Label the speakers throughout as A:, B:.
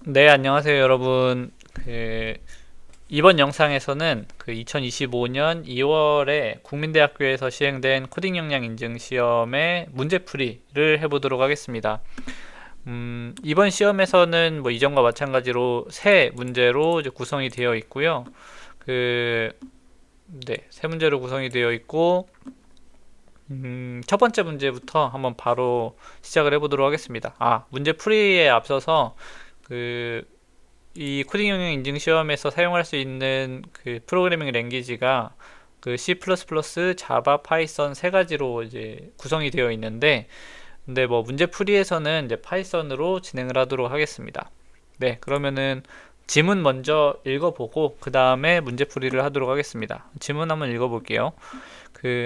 A: 네, 안녕하세요, 여러분. 이번 영상에서는 2025년 2월에 국민대학교에서 시행된 코딩 역량 인증 시험의 문제풀이를 해보도록 하겠습니다. 이번 시험에서는 뭐 이전과 마찬가지로 세 문제로 이제 구성이 되어 있고요. 그, 네, 세 문제로 구성이 되어 있고, 첫 번째 문제부터 한번 바로 시작을 해보도록 하겠습니다. 문제풀이에 앞서서 그 이 코딩 영역 인증 시험에서 사용할 수 있는 그 프로그래밍 랭귀지가 C++, 자바, 파이썬 세 가지로 이제 구성이 되어 있는데, 근데 뭐 문제 풀이에서는 이제 파이썬으로 진행을 하도록 하겠습니다. 네, 그러면은 지문 먼저 읽어보고 그 다음에 문제 풀이를 하도록 하겠습니다. 지문 한번 읽어볼게요.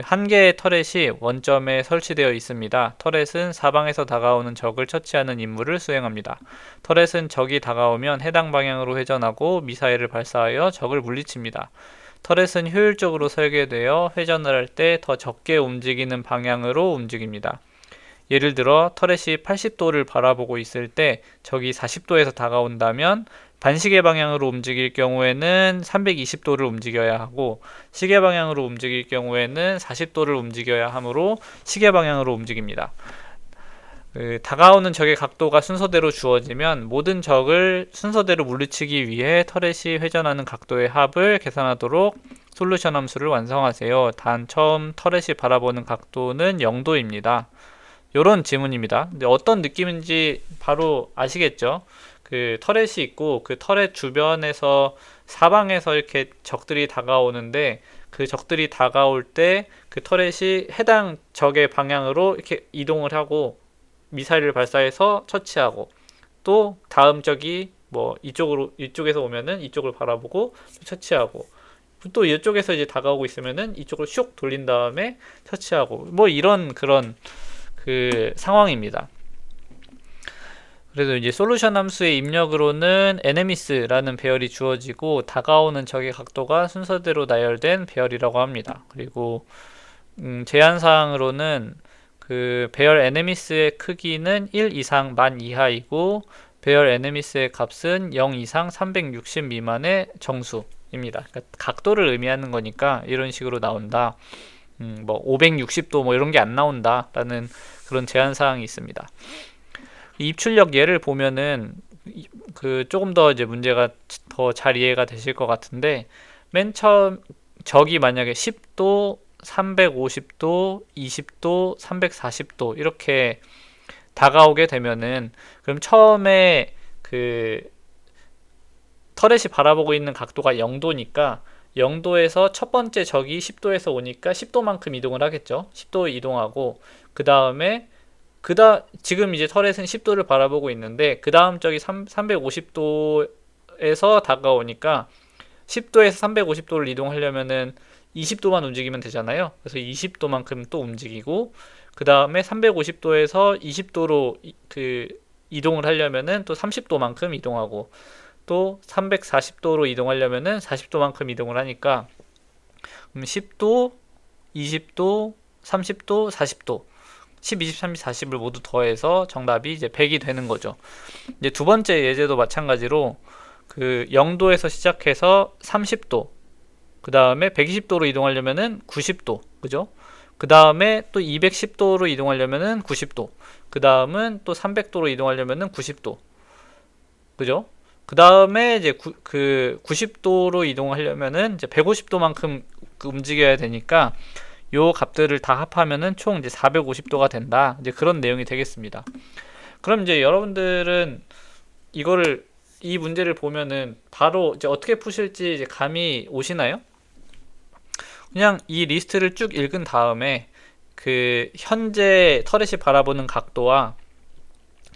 A: 한 개의 터렛이 원점에 설치되어 있습니다. 터렛은 사방에서 다가오는 적을 처치하는 임무를 수행합니다. 터렛은 적이 다가오면 해당 방향으로 회전하고 미사일을 발사하여 적을 물리칩니다. 터렛은 효율적으로 설계되어 회전을 할 때 더 적게 움직이는 방향으로 움직입니다. 예를 들어 터렛이 80도를 바라보고 있을 때 적이 40도에서 다가온다면 반시계 방향으로 움직일 경우에는 320도를 움직여야 하고, 시계 방향으로 움직일 경우에는 40도를 움직여야 하므로 시계 방향으로 움직입니다. 다가오는 적의 각도가 순서대로 주어지면 모든 적을 순서대로 물리치기 위해 터렛이 회전하는 각도의 합을 계산하도록 솔루션 함수를 완성하세요. 단 처음 터렛이 바라보는 각도는 0도입니다. 요런 지문입니다. 근데 어떤 느낌인지 바로 아시겠죠? 터렛이 있고 그 터렛 주변에서 사방에서 이렇게 적들이 다가오는데, 그 적들이 다가올 때 그 터렛이 해당 적의 방향으로 이렇게 이동을 하고 미사일을 발사해서 처치하고, 또 다음 적이 뭐 이쪽에서 오면은 이쪽을 바라보고 처치하고, 또 이쪽에서 이제 다가오고 있으면은 이쪽을 슉 돌린 다음에 처치하고, 뭐 이런 그런 상황입니다. 그래서 이제 솔루션 함수의 입력으로는 NMS라는 배열이 주어지고 다가오는 적의 각도가 순서대로 나열된 배열이라고 합니다. 그리고 제한사항으로는 배열 NMS의 크기는 1 이상 10,000 이하이고 배열 NMS의 값은 0 이상 360 미만의 정수입니다. 그러니까 각도를 의미하는 거니까 이런 식으로 나온다. 뭐 560도 뭐 이런 게 안 나온다라는 그런 제한사항이 있습니다. 입출력 예를 보면은 조금 더 이제 문제가 더 잘 이해가 되실 것 같은데, 맨 처음 적이 만약에 10도, 350도, 20도, 340도 이렇게 다가오게 되면은, 그럼 처음에 터렛이 바라보고 있는 각도가 0도니까 0도에서 첫 번째 적이 10도에서 오니까 10도만큼 이동을 하겠죠. 10도 이동하고, 그 다음에 지금 이제 터렛은 10도를 바라보고 있는데 그 다음 적이 350도에서 다가오니까 10도에서 350도를 이동하려면은 20도만 움직이면 되잖아요. 그래서 20도만큼 또 움직이고, 그 다음에 350도에서 20도로 이동을 하려면은 또 30도만큼 이동하고, 또 340도로 이동하려면은 40도만큼 이동을 하니까 10도, 20도, 30도, 40도 10, 20, 30, 40을 모두 더해서 정답이 이제 100이 되는 거죠. 이제 두 번째 예제도 마찬가지로 0도에서 시작해서 30도, 그 다음에 120도로 이동하려면은 90도, 그죠? 그 다음에 또 210도로 이동하려면은 90도, 그 다음은 또 300도로 이동하려면은 90도, 그죠? 그 다음에 이제 90도로 이동하려면은 이제 150도만큼 움직여야 되니까 요 값들을 다 합하면은 총 이제 450도가 된다. 이제 그런 내용이 되겠습니다. 그럼 이제 여러분들은 이 문제를 보면은 바로 이제 어떻게 푸실지 이제 감이 오시나요? 그냥 이 리스트를 쭉 읽은 다음에 현재 터렛이 바라보는 각도와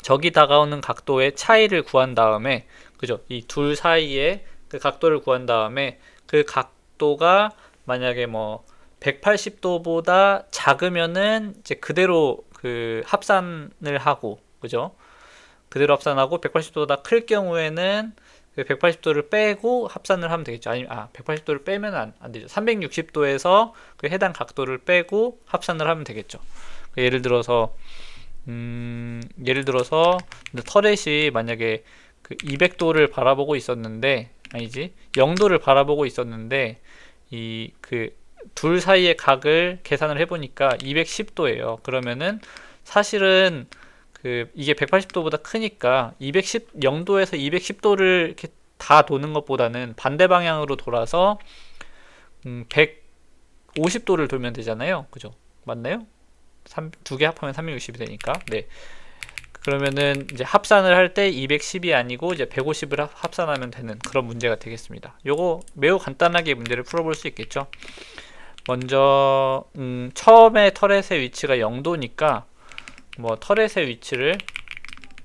A: 적이 다가오는 각도의 차이를 구한 다음에, 그죠? 이 둘 사이에 그 각도를 구한 다음에 그 각도가 만약에 뭐 180도보다 작으면은 이제 그대로 합산을 하고, 그죠? 그대로 합산하고 180도보다 클 경우에는 180도를 빼고 합산을 하면 되겠죠. 아니면 180도를 빼면 안 되죠. 360도에서 해당 각도를 빼고 합산을 하면 되겠죠. 예를 들어서 터렛이 만약에 그 200도를 바라보고 있었는데, 아니지, 0도를 바라보고 있었는데, 이 그 둘 사이의 각을 계산을 해보니까 210도예요. 그러면은 사실은 그 이게 180도보다 크니까 0도에서 210도를 이렇게 다 도는 것보다는 반대 방향으로 돌아서 150도를 돌면 되잖아요. 그죠? 맞나요? 두 개 합하면 360이 되니까. 네. 그러면은 이제 합산을 할 때 210이 아니고 이제 150을 합산하면 되는 그런 문제가 되겠습니다. 요거 매우 간단하게 문제를 풀어볼 수 있겠죠. 먼저 처음에 터렛의 위치가 0도니까 뭐 터렛의 위치를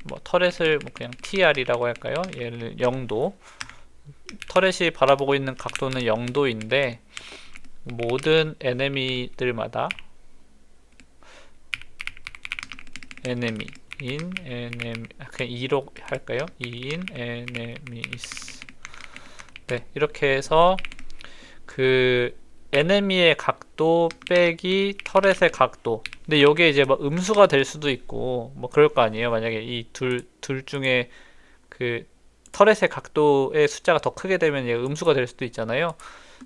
A: 뭐 터렛을 뭐 그냥 TR이라고 할까요? 얘를 0도. 터렛이 바라보고 있는 각도는 0도인데 모든 에네미들마다 에네미 인 에네미 그냥 2로 할까요? 2인 에네미스. 네, 이렇게 해서 그 에네미의 각도 빼기 터렛의 각도. 근데 요게 이제 뭐 음수가 될 수도 있고 뭐 그럴 거 아니에요. 만약에 이 둘 중에 그 터렛의 각도의 숫자가 더 크게 되면 얘가 음수가 될 수도 있잖아요.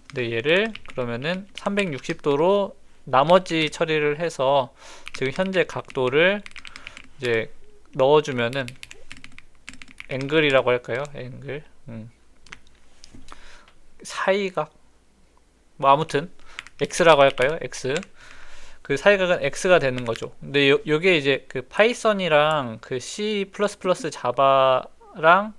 A: 근데 얘를 그러면은 360도로 나머지 처리를 해서 지금 현재 각도를 이제 넣어주면은 앵글이라고 할까요? 앵글. 사이각. 뭐 아무튼 x라고 할까요? x. 그 사이각은 x가 되는 거죠. 근데 요게 이제 그 파이썬이랑 그 C++ 자바랑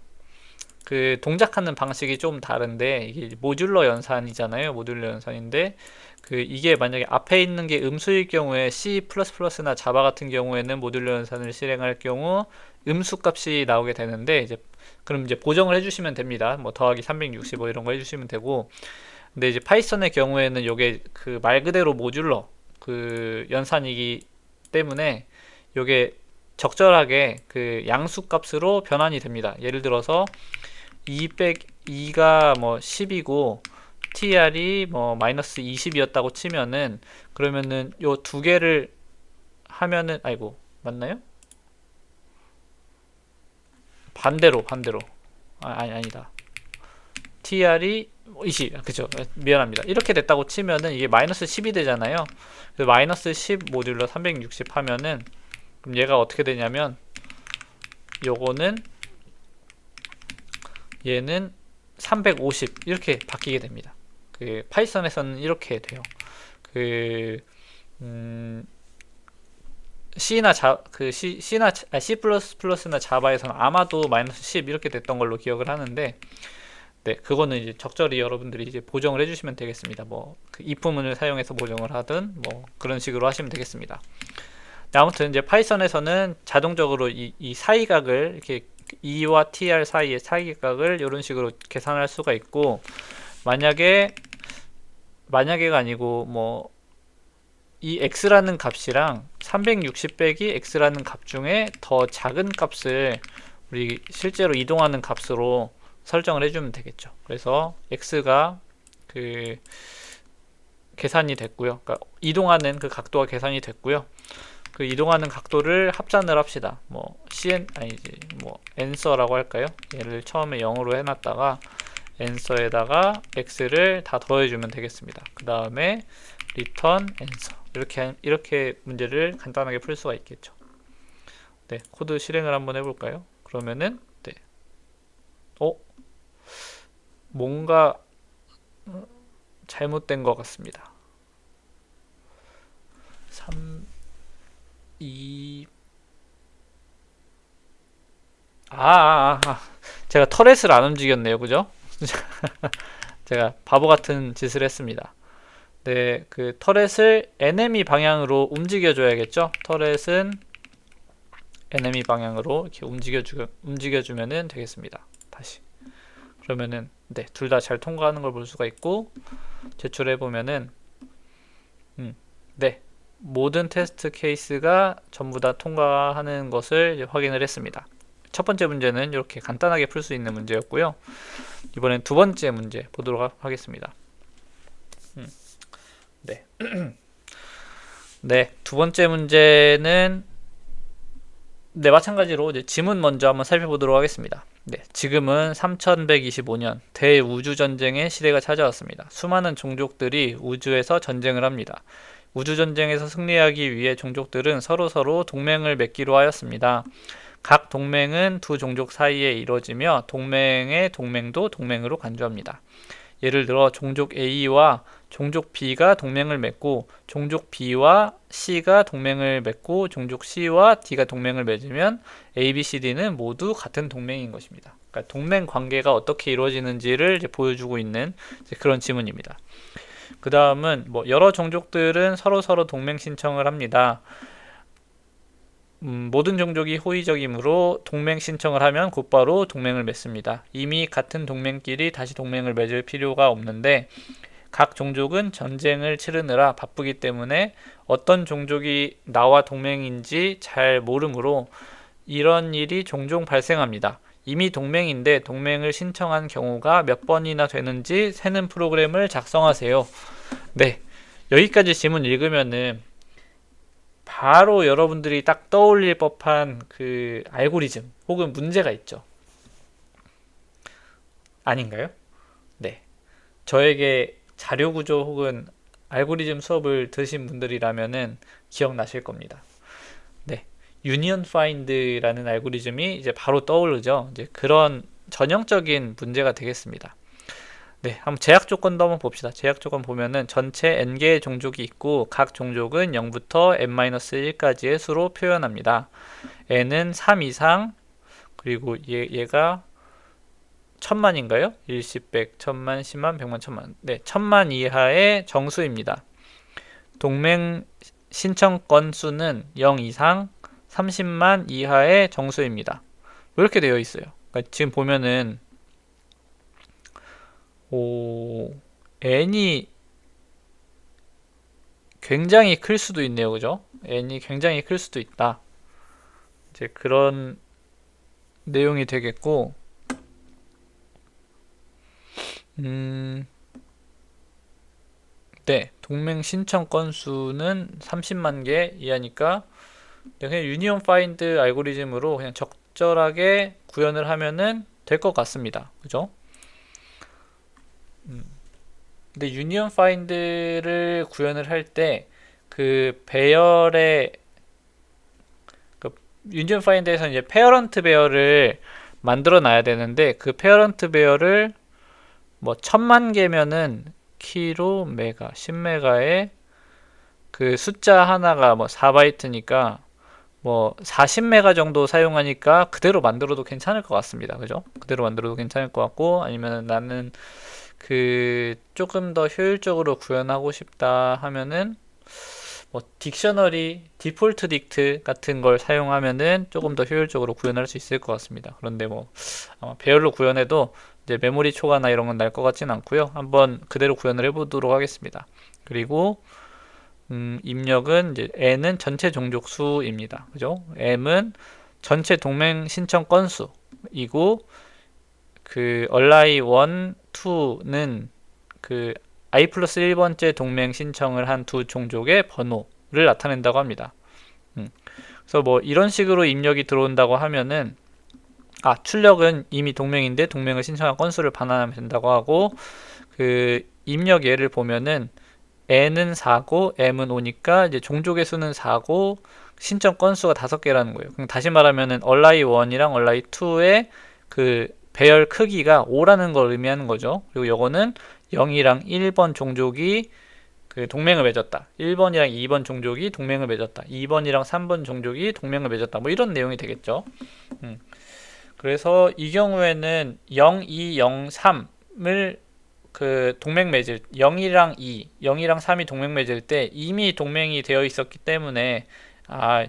A: 그 동작하는 방식이 좀 다른데 이게 모듈러 연산이잖아요. 모듈러 연산인데 그 이게 만약에 앞에 있는 게 음수일 경우에 C++나 자바 같은 경우에는 모듈러 연산을 실행할 경우 음수 값이 나오게 되는데 이제 그럼 이제 보정을 해주시면 됩니다. 뭐 더하기 365 이런 거 해주시면 되고 근데 이제 파이썬의 경우에는 요게 그 말 그대로 모듈러 그 연산이기 때문에 요게 적절하게 그 양수 값으로 변환이 됩니다. 예를 들어서 2가 뭐 10이고 TR이 뭐 마이너스 20이었다고 치면은 그러면은 요 두 개를 하면은 아이고 맞나요? 반대로 아니다. TR이 20 그죠? 미안합니다. 이렇게 됐다고 치면은 이게 마이너스 10이 되잖아요. 그래서 마이너스 10 모듈러 360 하면은 그럼 얘가 어떻게 되냐면 요거는 얘는 350 이렇게 바뀌게 됩니다. 그 파이썬에서는 이렇게 돼요. 그 C++나 자바에서는 아마도 마이너스 10 이렇게 됐던 걸로 기억을 하는데 네, 그거는 이제 적절히 여러분들이 이제 보정을 해주시면 되겠습니다. 뭐그 if문을 사용해서 보정을 하든 뭐 그런 식으로 하시면 되겠습니다. 네, 아무튼 이제 파이썬에서는 자동적으로 이 사이각을 이렇게 2와 tr 사이의 사이각을 이런 식으로 계산할 수가 있고 만약에가 아니고 뭐 이 x라는 값이랑 360 빼기 x라는 값 중에 더 작은 값을 우리 실제로 이동하는 값으로 설정을 해주면 되겠죠. 그래서 x가 그 계산이 됐고요. 그러니까 이동하는 그 각도가 계산이 됐고요. 그 이동하는 각도를 합산을 합시다. 뭐 cn 아니지 뭐 answer라고 할까요? 얘를 처음에 0으로 해놨다가 answer에다가 x를 다 더해주면 되겠습니다. 그 다음에 return answer 이렇게 문제를 간단하게 풀 수가 있겠죠. 네, 코드 실행을 한번 해볼까요? 그러면은 네, 뭔가 잘못된 것 같습니다. 3, 2 제가 터렛을 안 움직였네요. 그죠? 제가 바보 같은 짓을 했습니다. 네, 그 터렛을 NME 방향으로 움직여줘야겠죠? 터렛은 NME 방향으로 이렇게 움직여주면은 되겠습니다. 다시. 그러면은, 네, 둘 다 잘 통과하는 걸 볼 수가 있고, 제출해보면은, 네, 모든 테스트 케이스가 전부 다 통과하는 것을 확인을 했습니다. 첫 번째 문제는 이렇게 간단하게 풀 수 있는 문제였고요. 이번엔 두 번째 문제 보도록 하겠습니다. 네. 네, 두 번째 문제는 네, 마찬가지로 이제 지문 먼저 한번 살펴보도록 하겠습니다. 네, 지금은 3125년 대우주전쟁의 시대가 찾아왔습니다. 수많은 종족들이 우주에서 전쟁을 합니다. 우주전쟁에서 승리하기 위해 종족들은 서로서로 동맹을 맺기로 하였습니다. 각 동맹은 두 종족 사이에 이루어지며 동맹의 동맹도 동맹으로 간주합니다. 예를 들어 종족 A와 종족 B가 동맹을 맺고 종족 B와 C가 동맹을 맺고 종족 C와 D가 동맹을 맺으면 A, B, C, D는 모두 같은 동맹인 것입니다. 그러니까 동맹 관계가 어떻게 이루어지는지를 이제 보여주고 있는 이제 그런 지문입니다. 그 다음은 뭐 여러 종족들은 서로 동맹 신청을 합니다. 모든 종족이 호의적이므로 동맹 신청을 하면 곧바로 동맹을 맺습니다. 이미 같은 동맹끼리 다시 동맹을 맺을 필요가 없는데 각 종족은 전쟁을 치르느라 바쁘기 때문에 어떤 종족이 나와 동맹인지 잘 모르므로 이런 일이 종종 발생합니다. 이미 동맹인데 동맹을 신청한 경우가 몇 번이나 되는지 세는 프로그램을 작성하세요. 네, 여기까지 지문 읽으면은 바로 여러분들이 딱 떠올릴 법한 그 알고리즘 혹은 문제가 있죠. 아닌가요? 네. 저에게 자료구조 혹은 알고리즘 수업을 들으신 분들이라면은 기억나실 겁니다. 네. 유니언 파인드라는 알고리즘이 이제 바로 떠오르죠. 이제 그런 전형적인 문제가 되겠습니다. 네, 한번 제약 조건도 한번 봅시다. 제약 조건 보면은 전체 n개의 종족이 있고 각 종족은 0부터 n-1까지의 수로 표현합니다. n은 3 이상 그리고 얘가 1000만인가요? 1, 10, 100, 1000만, 10만, 100만, 1000만. 네, 1000만 이하의 정수입니다. 동맹 신청 건수는 0 이상 30만 이하의 정수입니다. 이렇게 되어 있어요. 그러니까 지금 보면은 n이 굉장히 클 수도 있네요. 그죠? n이 굉장히 클 수도 있다. 이제 그런 내용이 되겠고, 네. 동맹 신청 건수는 30만 개 이하니까, 그냥 유니온 파인드 알고리즘으로 그냥 적절하게 구현을 하면은 될 것 같습니다. 그죠? 근데 유니온 파인드를 구현을 할 때 그 배열의 그 유니온 파인드에서 이제 페어런트 배열을 만들어 놔야 되는데 그 페어런트 배열을 뭐 1000만 개면은 키로 메가 10메가에 그 숫자 하나가 뭐 4바이트니까 뭐 40메가 정도 사용하니까 그대로 만들어도 괜찮을 것 같습니다. 그죠? 그대로 만들어도 괜찮을 것 같고 아니면 나는 그 조금 더 효율적으로 구현하고 싶다 하면은 뭐 딕셔너리, 디폴트 딕트 같은 걸 사용하면은 조금 더 효율적으로 구현할 수 있을 것 같습니다. 그런데 뭐 아마 배열로 구현해도 이제 메모리 초과나 이런 건 날 것 같진 않고요. 한번 그대로 구현을 해보도록 하겠습니다. 그리고 입력은 이제 n은 전체 종족 수입니다. 그죠? m은 전체 동맹 신청 건수이고 그 얼라이 1, 2는 그 i 플러스 1번째 동맹 신청을 한 두 종족의 번호를 나타낸다고 합니다. 그래서 뭐 이런 식으로 입력이 들어온다고 하면은 출력은 이미 동맹인데 동맹을 신청한 건수를 반환하면 된다고 하고 그 입력 예를 보면은 n은 4고 m은 5니까 이제 종족의 수는 4고 신청 건수가 5개라는 거예요. 그럼 다시 말하면은 얼라이 1이랑 얼라이 2의 그 배열 크기가 5라는 걸 의미하는 거죠. 그리고 요거는 0이랑 1번 종족이 그 동맹을 맺었다. 1번이랑 2번 종족이 동맹을 맺었다. 2번이랑 3번 종족이 동맹을 맺었다. 뭐 이런 내용이 되겠죠. 그래서 이 경우에는 0, 2, 0, 3을 그 동맹 맺을 0이랑 2, 0이랑 3이 동맹 맺을 때 이미 동맹이 되어 있었기 때문에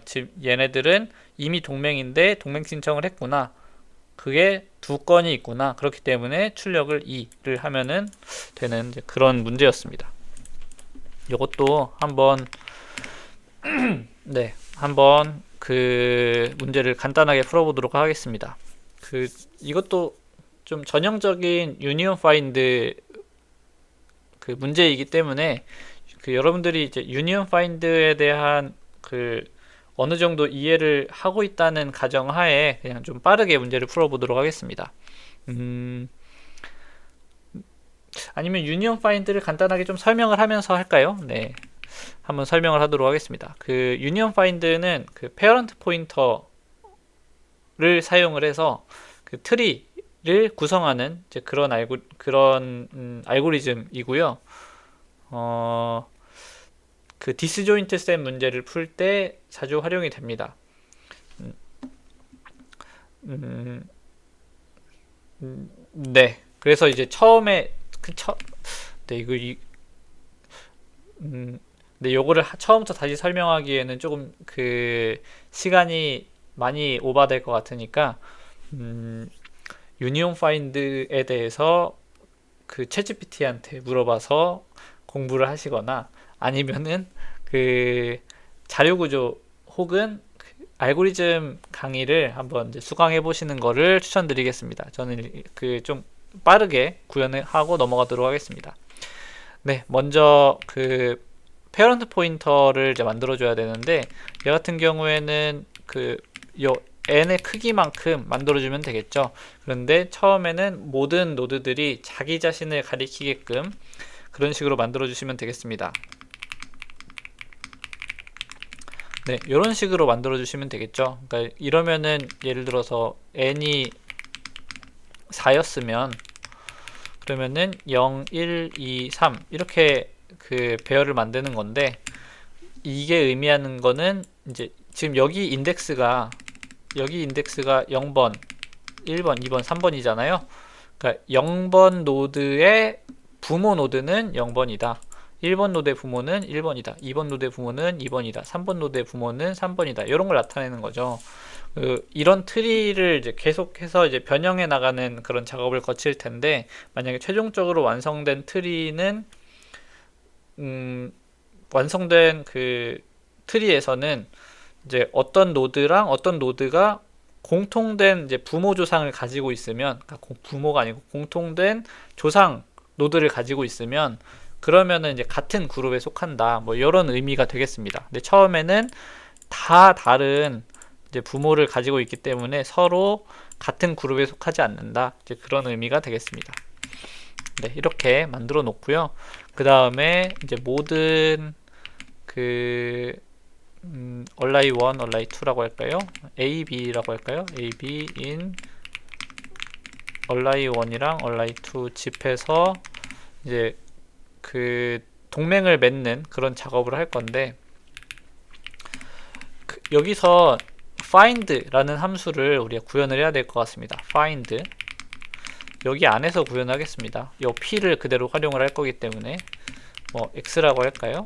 A: 즉 얘네들은 이미 동맹인데 동맹 신청을 했구나. 그게 두 건이 있구나. 그렇기 때문에 출력을 2를 하면은 되는 이제 그런 문제였습니다. 이것도 한번 네, 한번 그 문제를 간단하게 풀어보도록 하겠습니다. 이것도 좀 전형적인 유니온 파인드 그 문제이기 때문에 그 여러분들이 이제 유니온 파인드에 대한 그 어느 정도 이해를 하고 있다는 가정하에 그냥 좀 빠르게 문제를 풀어보도록 하겠습니다. 아니면 유니온 파인드를 간단하게 좀 설명을 하면서 할까요? 네, 한번 설명을 하도록 하겠습니다. 그 유니온 파인드는 그 페어런트 포인터를 사용을 해서 그 트리를 구성하는 이제 그런 알고리즘이고요. 그 디스조인트 셋 문제를 풀 때 자주 활용이 됩니다. 네. 그래서 이제 처음에 네, 근데 요거를 처음부터 다시 설명하기에는 조금 그 시간이 많이 오버될 것 같으니까 유니온 파인드에 대해서 그 챗GPT한테 물어봐서 공부를 하시거나 아니면은 그 자료구조 혹은 그 알고리즘 강의를 한번 이제 수강해 보시는 거를 추천드리겠습니다. 저는 그 좀 빠르게 구현을 하고 넘어가도록 하겠습니다. 네, 먼저 그 페어런트 포인터를 이제 만들어 줘야 되는데 얘 같은 경우에는 그 요 n의 크기만큼 만들어 주면 되겠죠. 그런데 처음에는 모든 노드들이 자기 자신을 가리키게끔 그런 식으로 만들어 주시면 되겠습니다. 네, 이런 식으로 만들어 주시면 되겠죠. 그러니까 이러면은 예를 들어서 n이 4였으면 그러면은 0, 1, 2, 3 이렇게 그 배열을 만드는 건데 이게 의미하는 거는 이제 지금 여기 인덱스가 0번, 1번, 2번, 3번이잖아요. 그러니까 0번 노드의 부모 노드는 0번이다. 1번 노드의 부모는 1번이다. 2번 노드의 부모는 2번이다. 3번 노드의 부모는 3번이다. 이런 걸 나타내는 거죠. 이런 트리를 이제 계속해서 이제 변형해 나가는 그런 작업을 거칠 텐데 만약에 최종적으로 완성된 트리는 완성된 그 트리에서는 이제 어떤 노드랑 어떤 노드가 공통된 이제 부모 조상을 가지고 있으면, 그러니까 부모가 아니고 공통된 조상 노드를 가지고 있으면 그러면은 이제 같은 그룹에 속한다. 뭐 이런 의미가 되겠습니다. 근데 처음에는 다 다른 이제 부모를 가지고 있기 때문에 서로 같은 그룹에 속하지 않는다. 이제 그런 의미가 되겠습니다. 네, 이렇게 만들어 놓고요. 그 다음에 이제 모든 그 얼라이 1, 얼라이 2라고 할까요? A, B라고 할까요? A, B in 얼라이 1이랑 얼라이 2 집해서 이제 그 동맹을 맺는 그런 작업을 할 건데 여기서 find라는 함수를 우리가 구현을 해야 될 것 같습니다. find 여기 안에서 구현하겠습니다. 이 p를 그대로 활용을 할 거기 때문에 뭐 x라고 할까요?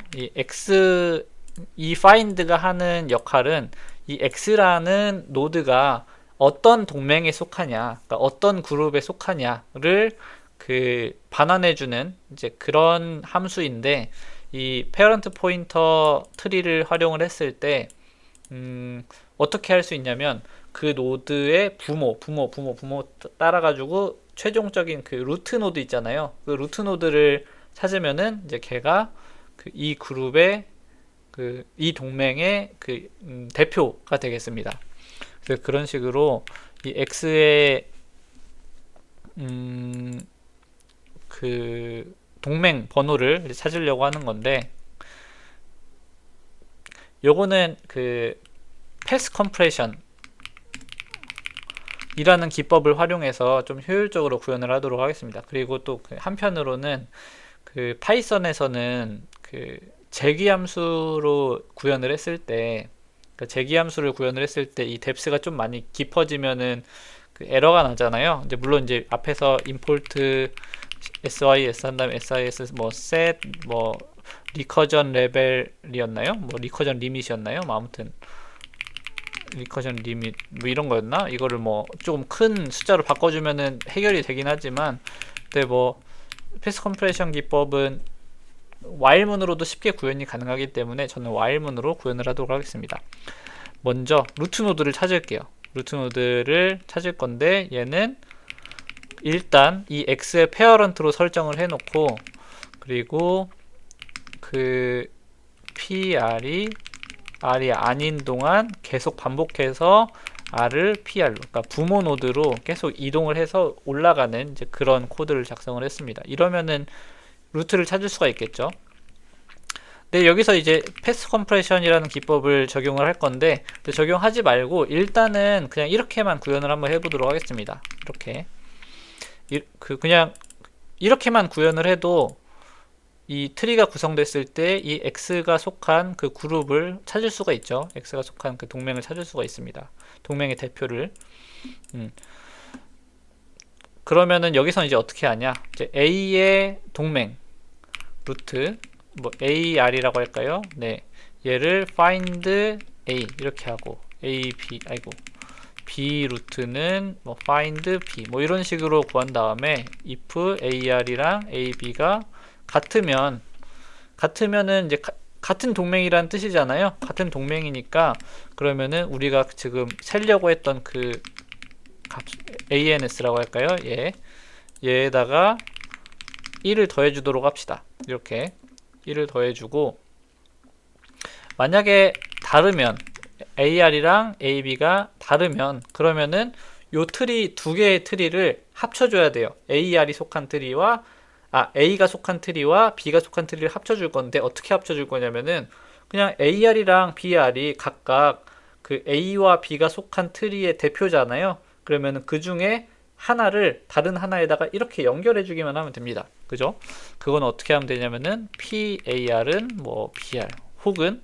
A: 이 find가 하는 역할은 이 x라는 노드가 어떤 동맹에 속하냐, 그러니까 어떤 그룹에 속하냐를 그 반환해주는 이제 그런 함수인데 이 페어런트 포인터 트리를 활용을 했을 때 어떻게 할 수 있냐면 그 노드의 부모 따라가지고 최종적인 그 루트 노드 있잖아요. 그 루트 노드를 찾으면은 이제 걔가 그 이 그룹의 그 이 동맹의 그 대표가 되겠습니다. 그래서 그런 식으로 이 x의 그 동맹 번호를 찾으려고 하는 건데 요거는 그 패스 컴프레션 이라는 기법을 활용해서 좀 효율적으로 구현을 하도록 하겠습니다. 그리고 또 그 한편으로는 그 파이썬에서는 그 재기함수로 구현을 했을 때 재기함수를 구현을 했을 때 이 뎁스가 좀 많이 깊어지면은 그 에러가 나잖아요. 이제 물론 이제 앞에서 import sys 한 다음에 sys 뭐 set 뭐 리커전 레벨이었나요? 뭐 리커전 리밋이었나요? 뭐 아무튼 리커전 리밋 뭐 이런 거였나? 이거를 뭐 조금 큰 숫자로 바꿔주면은 해결이 되긴 하지만 근데 뭐 패스 컴프레션 기법은 while문으로도 쉽게 구현이 가능하기 때문에 저는 while문으로 구현을 하도록 하겠습니다. 먼저 루트 노드를 찾을게요. 루트 노드를 찾을 건데 얘는 일단 이 x의 페어런트로 설정을 해놓고 그리고 그 pr이 R이 아닌 동안 계속 반복해서 R을 PR로, 그러니까 부모 노드로 계속 이동을 해서 올라가는 이제 그런 코드를 작성을 했습니다. 이러면은 루트를 찾을 수가 있겠죠. 네, 여기서 이제 패스 컴프레션이라는 기법을 적용을 할 건데, 적용하지 말고 일단은 그냥 이렇게만 구현을 한번 해보도록 하겠습니다. 이렇게 그냥 이렇게만 구현을 해도 이 트리가 구성됐을 때 이 X가 속한 그 그룹을 찾을 수가 있죠. X가 속한 그 동맹을 찾을 수가 있습니다. 동맹의 대표를. 그러면은 여기서는 이제 어떻게 하냐? 이제 A의 동맹 루트 뭐 AR이라고 할까요? 네, 얘를 find A 이렇게 하고 B 루트는 뭐 find B 뭐 이런 식으로 구한 다음에 if AR이랑 AB가 같으면은 이제 같은 동맹이란 뜻이잖아요. 같은 동맹이니까 그러면은 우리가 지금 세려고 했던 그 ANS라고 할까요? 얘에다가 1을 더해 주도록 합시다. 이렇게 1을 더해 주고, 만약에 다르면 AR이랑 AB가 다르면 그러면은 요 트리 두 개의 트리를 합쳐줘야 돼요. AR이 속한 트리와 A가 속한 트리와 B가 속한 트리를 합쳐줄 건데, 어떻게 합쳐줄 거냐면은 그냥 AR이랑 BR이 각각 그 A와 B가 속한 트리의 대표잖아요. 그러면은 그 중에 하나를 다른 하나에다가 이렇게 연결해 주기만 하면 됩니다. 그죠? 그건 어떻게 하면 되냐면은 PAR은 뭐 BR 혹은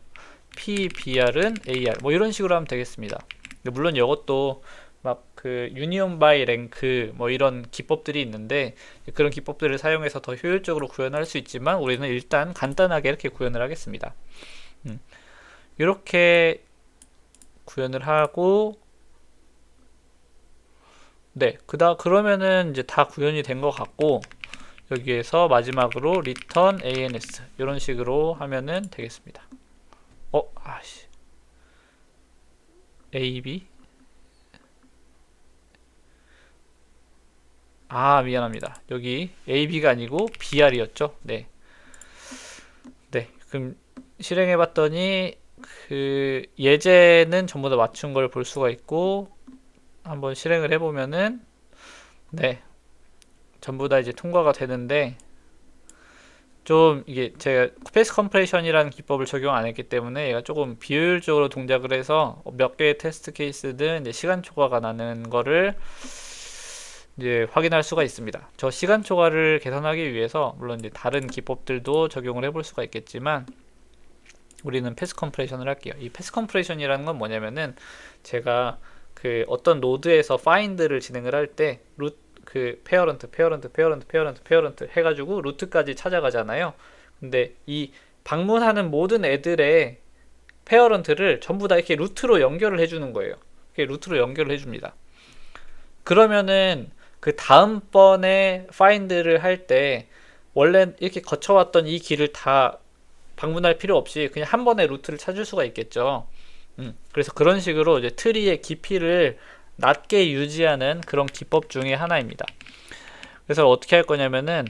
A: PBR은 AR 뭐 이런 식으로 하면 되겠습니다. 물론 이것도 막 그 유니온 바이 랭크 뭐 이런 기법들이 있는데, 그런 기법들을 사용해서 더 효율적으로 구현할 수 있지만 우리는 일단 간단하게 이렇게 구현을 하겠습니다. 이렇게 구현을 하고, 네, 그러면은 이제 다 구현이 된 것 같고, 여기에서 마지막으로 return ans 이런 식으로 하면은 되겠습니다. AB 미안합니다. 여기 AB가 아니고 BR이었죠. 네. 그럼 실행해 봤더니 그 예제는 전부 다 맞춘 걸 볼 수가 있고, 한번 실행을 해 보면은 네, 전부 다 이제 통과가 되는데, 좀 이게 제가 패스 컴프레션이라는 기법을 적용 안 했기 때문에 얘가 조금 비효율적으로 동작을 해서 몇 개의 테스트 케이스든 이제 시간 초과가 나는 거를 이제 확인할 수가 있습니다. 저 시간 초과를 개선하기 위해서 물론 이제 다른 기법들도 적용을 해볼 수가 있겠지만 우리는 패스 컴프레션을 할게요. 이 패스 컴프레션이라는 건 뭐냐면은, 제가 그 어떤 노드에서 find를 진행을 할 때 그 페어런트 해가지고 루트까지 찾아가잖아요. 근데 이 방문하는 모든 애들의 페어런트를 전부 다 이렇게 루트로 연결을 해주는 거예요. 이렇게 루트로 연결을 해줍니다. 그러면은 그 다음번에 find를 할 때 원래 이렇게 거쳐왔던 이 길을 다 방문할 필요 없이 그냥 한 번에 루트를 찾을 수가 있겠죠. 그래서 그런 식으로 이제 트리의 깊이를 낮게 유지하는 그런 기법 중에 하나입니다. 그래서 어떻게 할 거냐면은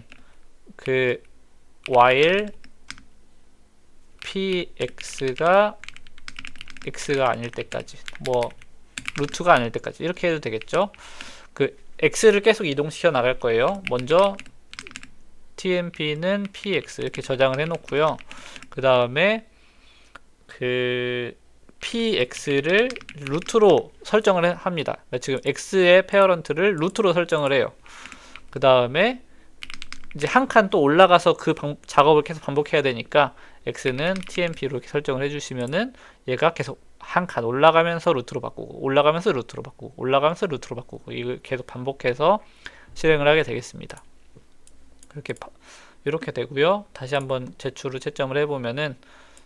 A: 그 while px가 x가 아닐 때까지, 뭐 루트가 아닐 때까지 이렇게 해도 되겠죠. 그 x를 계속 이동시켜 나갈 거예요. 먼저 tmp는 px 이렇게 저장을 해 놓고요. 그 다음에 그 px를 루트로 설정을 합니다. 지금 x의 페어런트를 루트로 설정을 해요. 그 다음에 이제 한 칸 또 올라가서 그 작업을 계속 반복해야 되니까 x는 tmp로 이렇게 설정을 해주시면은 얘가 계속 한 칸 올라가면서 루트로 바꾸고 올라가면서 루트로 바꾸고 올라가면서 루트로 바꾸고 이걸 계속 반복해서 실행을 하게 되겠습니다. 이렇게 되고요. 다시 한번 제출을 채점을 해보면은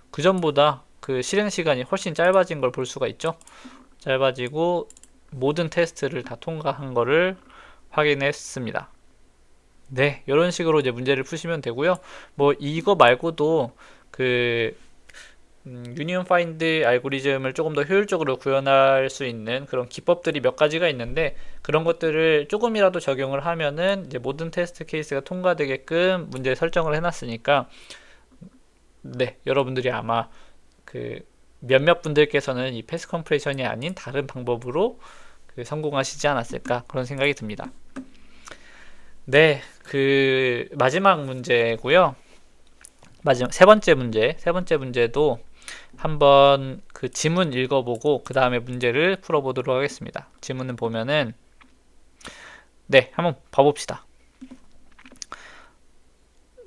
A: 그 전보다 그 실행 시간이 훨씬 짧아진 걸 볼 수가 있죠. 짧아지고 모든 테스트를 다 통과한 거를 확인했습니다. 네, 이런 식으로 이제 문제를 푸시면 되고요. 뭐 이거 말고도 그 유니온 파인드 알고리즘을 조금 더 효율적으로 구현할 수 있는 그런 기법들이 몇 가지가 있는데, 그런 것들을 조금이라도 적용을 하면은 이제 모든 테스트 케이스가 통과되게끔 문제 설정을 해놨으니까 네, 여러분들이 아마 그 몇몇 분들께서는 이 패스 컴프레션이 아닌 다른 방법으로 성공하시지 않았을까 그런 생각이 듭니다. 네, 마지막 문제고요. 세 번째 문제도 한번 지문 읽어보고 그 다음에 문제를 풀어보도록 하겠습니다. 지문을 보면은 네, 한번 봐봅시다.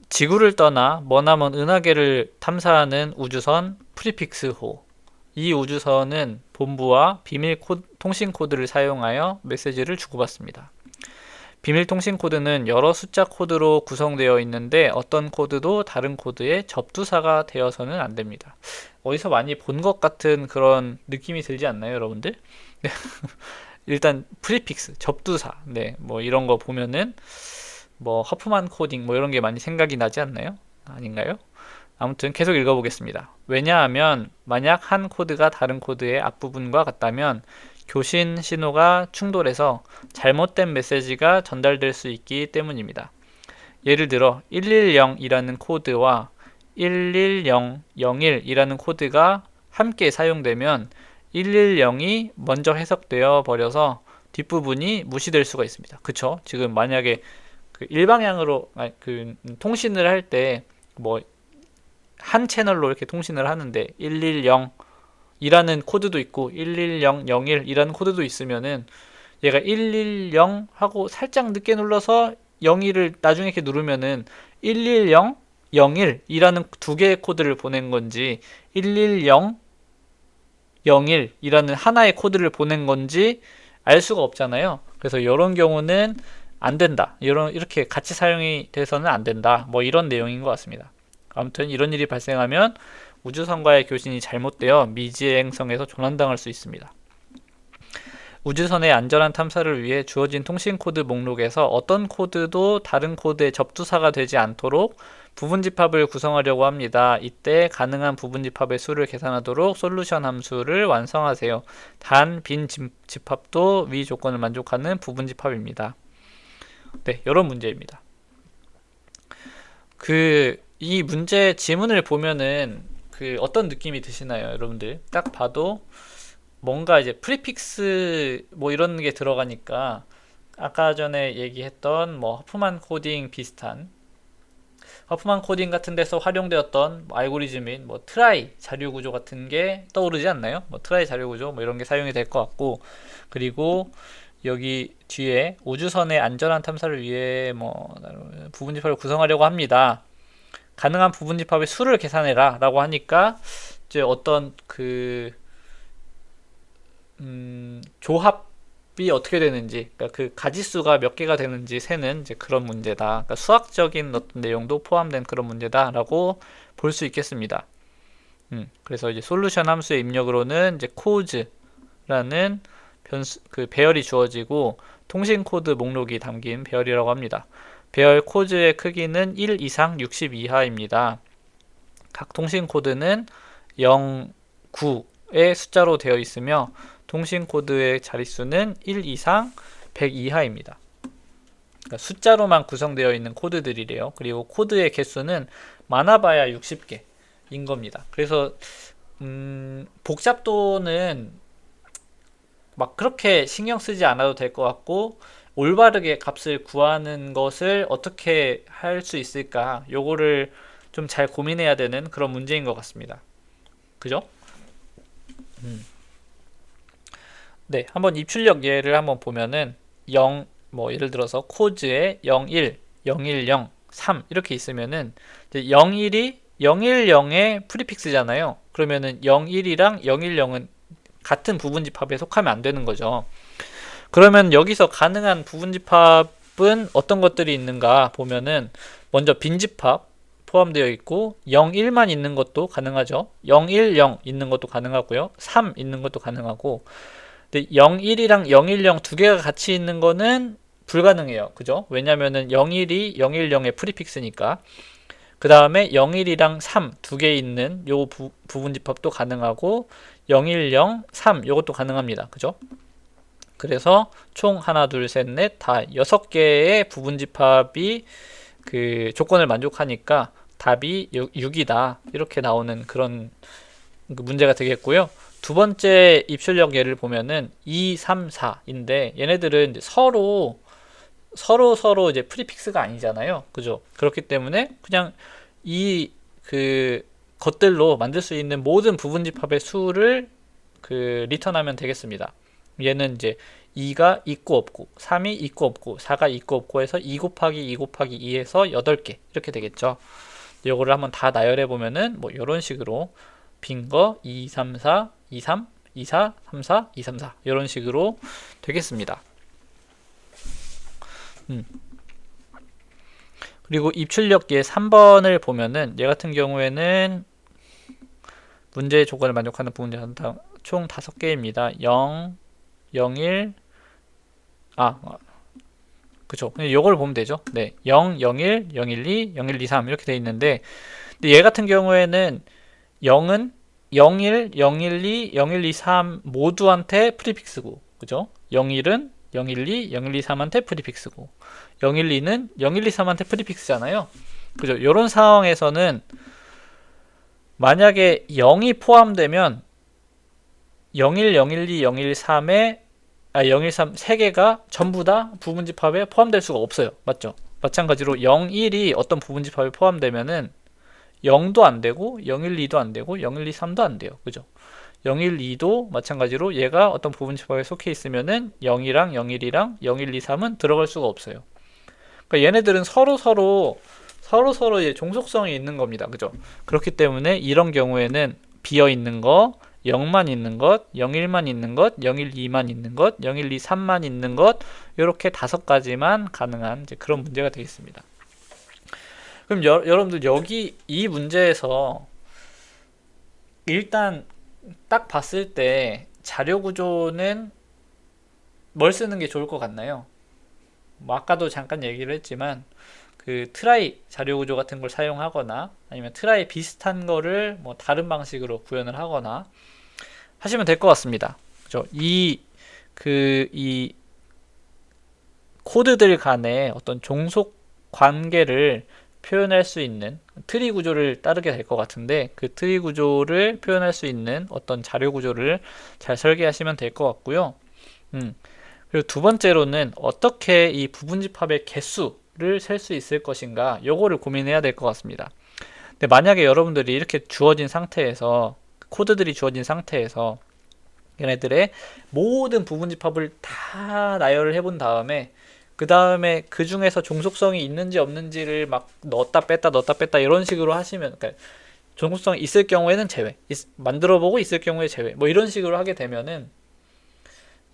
A: 지구를 떠나 머나먼 은하계를 탐사하는 우주선 프리픽스호. 이 우주선은 본부와 비밀 통신 코드를 사용하여 메시지를 주고받습니다. 비밀 통신 코드는 여러 숫자 코드로 구성되어 있는데 어떤 코드도 다른 코드에 접두사가 되어서는 안 됩니다. 어디서 많이 본 것 같은 그런 느낌이 들지 않나요, 여러분들? 일단 프리픽스, 접두사, 네, 뭐 이런 거 보면은 뭐 허프만 코딩 뭐 이런 게 많이 생각이 나지 않나요? 아닌가요? 아무튼 계속 읽어보겠습니다. 왜냐하면 만약 한 코드가 다른 코드의 앞부분과 같다면 교신 신호가 충돌해서 잘못된 메시지가 전달될 수 있기 때문입니다. 예를 들어 110이라는 코드와 11001이라는 코드가 함께 사용되면 110이 먼저 해석되어 버려서 뒷부분이 무시될 수가 있습니다. 그쵸? 지금 만약에 일방향으로 통신을 할 때 뭐 한 채널로 이렇게 통신을 하는데 110이라는 코드도 있고 11001이라는 코드도 있으면은 얘가 110 하고 살짝 늦게 눌러서 01을 나중에 이렇게 누르면은 110 01이라는 두 개의 코드를 보낸 건지 110 01이라는 하나의 코드를 보낸 건지 알 수가 없잖아요. 그래서 이런 경우는 안 된다. 이렇게 같이 사용이 돼서는 안 된다. 뭐 이런 내용인 것 같습니다. 아무튼 이런 일이 발생하면 우주선과의 교신이 잘못되어 미지의 행성에서 조난당할 수 있습니다. 우주선의 안전한 탐사를 위해 주어진 통신 코드 목록에서 어떤 코드도 다른 코드의 접두사가 되지 않도록 부분집합을 구성하려고 합니다. 이때 가능한 부분집합의 수를 계산하도록 솔루션 함수를 완성하세요. 단 빈 집합도 위 조건을 만족하는 부분집합입니다. 네, 이런 문제입니다. 이 문제 지문을 보면은 어떤 느낌이 드시나요, 여러분들? 딱 봐도 뭔가 이제 프리픽스 뭐 이런 게 들어가니까 아까 전에 얘기했던 뭐 허프만 코딩 비슷한 허프만 코딩 같은 데서 활용되었던 알고리즘인 뭐 트라이 자료 구조 같은 게 떠오르지 않나요? 뭐 트라이 자료 구조 뭐 이런 게 사용이 될 것 같고, 그리고 여기 뒤에 우주선의 안전한 탐사를 위해 뭐 부분집합을 구성하려고 합니다. 가능한 부분집합의 수를 계산해라 라고 하니까 이제 어떤 조합이 어떻게 되는지, 그러니까 가지수가 몇 개가 되는지 세는 이제 그런 문제다. 그러니까 수학적인 어떤 내용도 포함된 그런 문제다라고 볼 수 있겠습니다. 그래서 이제 솔루션 함수의 입력으로는 이제 cause라는 배열이 주어지고 통신 코드 목록이 담긴 배열이라고 합니다. 배열 cause의 크기는 1 이상 60 이하입니다. 각 통신 코드는 0, 9의 숫자로 되어 있으며 통신 코드의 자릿수는 1 이상 100 이하입니다. 그러니까 숫자로만 구성되어 있는 코드들이래요. 그리고 코드의 개수는 많아봐야 60개인 겁니다. 그래서 복잡도는 막 그렇게 신경 쓰지 않아도 될 것 같고, 올바르게 값을 구하는 것을 어떻게 할 수 있을까, 요거를 좀 잘 고민해야 되는 그런 문제인 것 같습니다. 그죠? 네, 한번 입출력 예를 한번 보면은 뭐 예를 들어서 코즈에 01, 010, 3 이렇게 있으면은 이제 01이 010의 프리픽스잖아요. 그러면은 01이랑 010은 같은 부분집합에 속하면 안 되는 거죠. 그러면 여기서 가능한 부분집합은 어떤 것들이 있는가 보면은 먼저 빈집합 포함되어 있고 01만 있는 것도 가능하죠. 010 있는 것도 가능하고요. 3 있는 것도 가능하고, 근데 01이랑 010 두 개가 같이 있는 거는 불가능해요. 그죠? 왜냐면은 01이 010의 프리픽스니까. 그 다음에 01이랑 3 두 개 있는 요 부분집합도 가능하고 010, 3 요것도 가능합니다. 그죠? 그래서 총 하나, 둘, 셋, 넷 다 6개의 부분집합이 조건을 만족하니까 답이 6이다 이렇게 나오는 그런 그 문제가 되겠고요. 두 번째 입출력 예를 보면은 2, 3, 4인데 얘네들은 이제 서로 이제 프리픽스가 아니잖아요. 그죠? 그렇기 때문에 그냥 이 그 것들로 만들 수 있는 모든 부분집합의 수를 그 리턴하면 되겠습니다. 얘는 이제 2가 있고 없고 3이 있고 없고 4가 있고 없고 해서 2 곱하기 2 곱하기 2에서 8개 이렇게 되겠죠. 요거를 한번 다 나열해 보면은 뭐 이런 식으로 빈 거 2, 3, 4, 2, 3, 2, 4, 3, 4, 2, 3, 4 이런 식으로 되겠습니다. 그리고 입출력 예 3번을 보면은 얘 같은 경우에는 문제의 조건을 만족하는 부분이 총 5개입니다. 0, 01, 그쵸. 이걸 보면 되죠. 네, 0, 01, 012, 0123 이렇게 돼 있는데, 근데 얘 같은 경우에는 0은 01, 012, 0123 모두한테 프리픽스고, 그죠? 01은 012, 0123한테 프리픽스고, 012는 0123한테 프리픽스잖아요. 그죠? 이런 상황에서는 만약에 0이 포함되면 01, 012, 013에 013 3개가 전부 다 부분집합에 포함될 수가 없어요. 맞죠? 마찬가지로 01이 어떤 부분집합에 포함되면은 0도 안 되고 012도 안 되고 0123도 안 돼요. 그죠? 012도 마찬가지로 얘가 어떤 부분집합에 속해 있으면은 0이랑 01이랑 0123은 들어갈 수가 없어요. 그러니까 얘네들은 서로 이제 종속성이 있는 겁니다. 그죠? 그렇기 때문에 이런 경우에는 비어 있는 거, 0만 있는 것, 01만 있는 것, 012만 있는 것, 0123만 있는 것, 이렇게 5가지만 가능한 이제 그런 문제가 되겠습니다. 그럼 여러분들 여기 이 문제에서 일단 딱 봤을 때 자료 구조는 뭘 쓰는 게 좋을 것 같나요? 뭐 아까도 잠깐 얘기를 했지만 그 트라이 자료 구조 같은 걸 사용하거나 아니면 트라이 비슷한 거를 뭐 다른 방식으로 구현을 하거나 하시면 될 것 같습니다. 그죠? 이 코드들 간의 어떤 종속 관계를 표현할 수 있는 트리 구조를 따르게 될 것 같은데 그 트리 구조를 표현할 수 있는 어떤 자료 구조를 잘 설계하시면 될 것 같고요. 그리고 두 번째로는 어떻게 이 부분집합의 개수를 셀 수 있을 것인가 요거를 고민해야 될 것 같습니다. 근데 만약에 여러분들이 이렇게 주어진 상태에서 코드들이 주어진 상태에서 얘네들의 모든 부분집합을 다 나열을 해본 다음에 그 다음에 그 중에서 종속성이 있는지 없는지를 막 넣었다 뺐다 이런 식으로 하시면 그러니까 종속성이 있을 경우에는 제외 만들어보고 있을 경우에 제외 뭐 이런 식으로 하게 되면은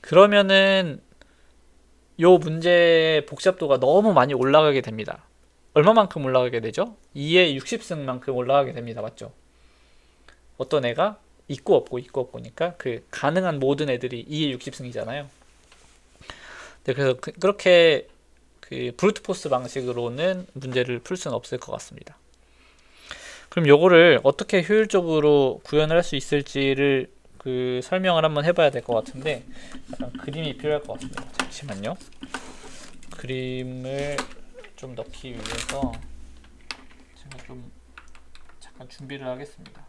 A: 그러면은 요 문제의 복잡도가 너무 많이 올라가게 됩니다. 얼마만큼 올라가게 되죠? 2의 60승만큼 올라가게 됩니다. 맞죠? 어떤 애가 있고 없고니까 그 가능한 모든 애들이 2의 60승이잖아요. 네, 그래서 그렇게 그 브루트포스 방식으로는 문제를 풀 수는 없을 것 같습니다. 그럼 요거를 어떻게 효율적으로 구현을 할 수 있을지를 그 설명을 한번 해봐야 될 것 같은데 약간 그림이 필요할 것 같습니다. 잠시만요. 그림을 좀 넣기 위해서 제가 좀 잠깐 준비를 하겠습니다.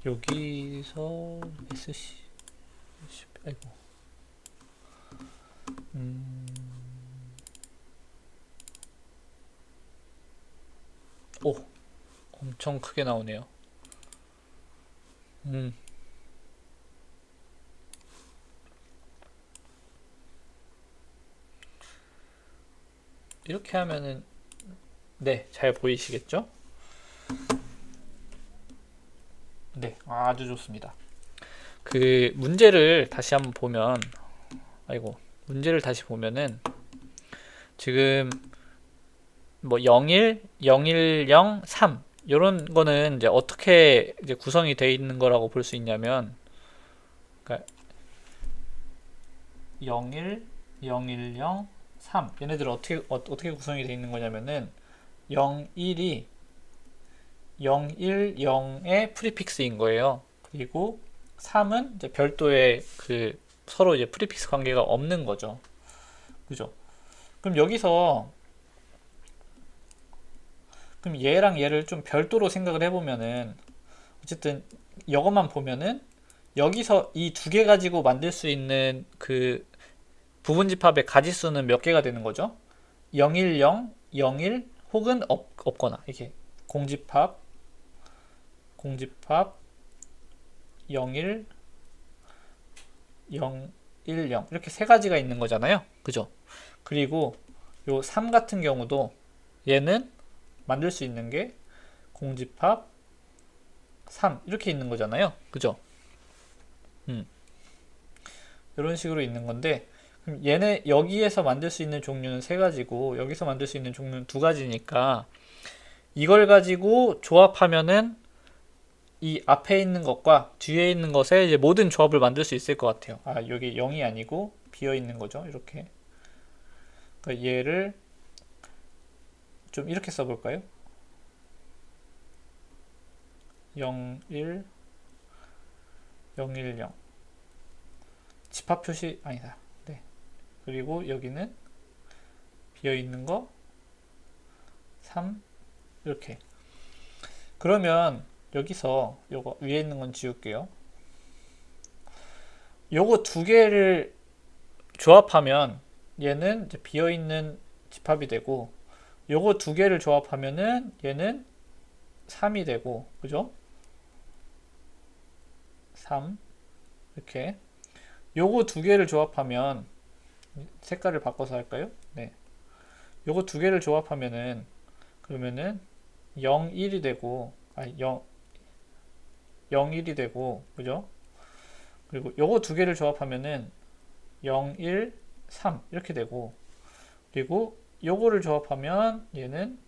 A: 여기서 SC 아이고 오 엄청 크게 나오네요. 이렇게 하면은 네, 잘 보이시겠죠? 네, 아주 좋습니다. 그 문제를 다시 한번 보면 문제를 다시 보면은 지금 뭐 01, 010, 3 이런 거는 이제 어떻게 이제 구성이 되어 있는 거라고 볼 수 있냐면 그러니까 01, 010, 3 얘네들은 어떻게 구성이 되어 있는 거냐면은 01이 010의 프리픽스인 거예요. 그리고 3은 이제 별도의 그 서로 이제 프리픽스 관계가 없는 거죠. 그죠? 그럼 여기서 그럼 얘랑 얘를 좀 별도로 생각을 해보면은 어쨌든 이것만 보면은 여기서 이 두 개 가지고 만들 수 있는 그 부분 집합의 가지수는 몇 개가 되는 거죠? 010, 01 혹은 없거나 이렇게 공집합 01, 010 이렇게 세 가지가 있는 거잖아요. 그죠? 그리고 요 3 같은 경우도 얘는 만들 수 있는 게 공집합 3 이렇게 있는 거잖아요. 그죠? 이런 식으로 있는 건데 그럼 얘네 여기에서 만들 수 있는 종류는 세 가지고 여기서 만들 수 있는 종류는 두 가지니까 이걸 가지고 조합하면은 이 앞에 있는 것과 뒤에 있는 것의 이제 모든 조합을 만들 수 있을 것 같아요. 아, 여기 0이 아니고 비어 있는 거죠. 이렇게. 그러니까 얘를 좀 이렇게 써볼까요? 0, 1, 0, 1, 0. 집합 표시 아니다. 네. 그리고 여기는 비어 있는 거 3 이렇게. 그러면 여기서 요거 위에 있는 건 지울게요. 요거 두 개를 조합하면 얘는 이제 비어 있는 집합이 되고 요거 두 개를 조합하면은 얘는 3이 되고 그죠? 3 이렇게 요거 두 개를 조합하면 색깔을 바꿔서 할까요? 네. 요거 두 개를 조합하면은 그러면은 0, 1이 되고 0, 1이 되고 그죠? 그리고 요거 두 개를 조합하면은 0, 1, 3 이렇게 되고 그리고 요거를 조합하면 얘는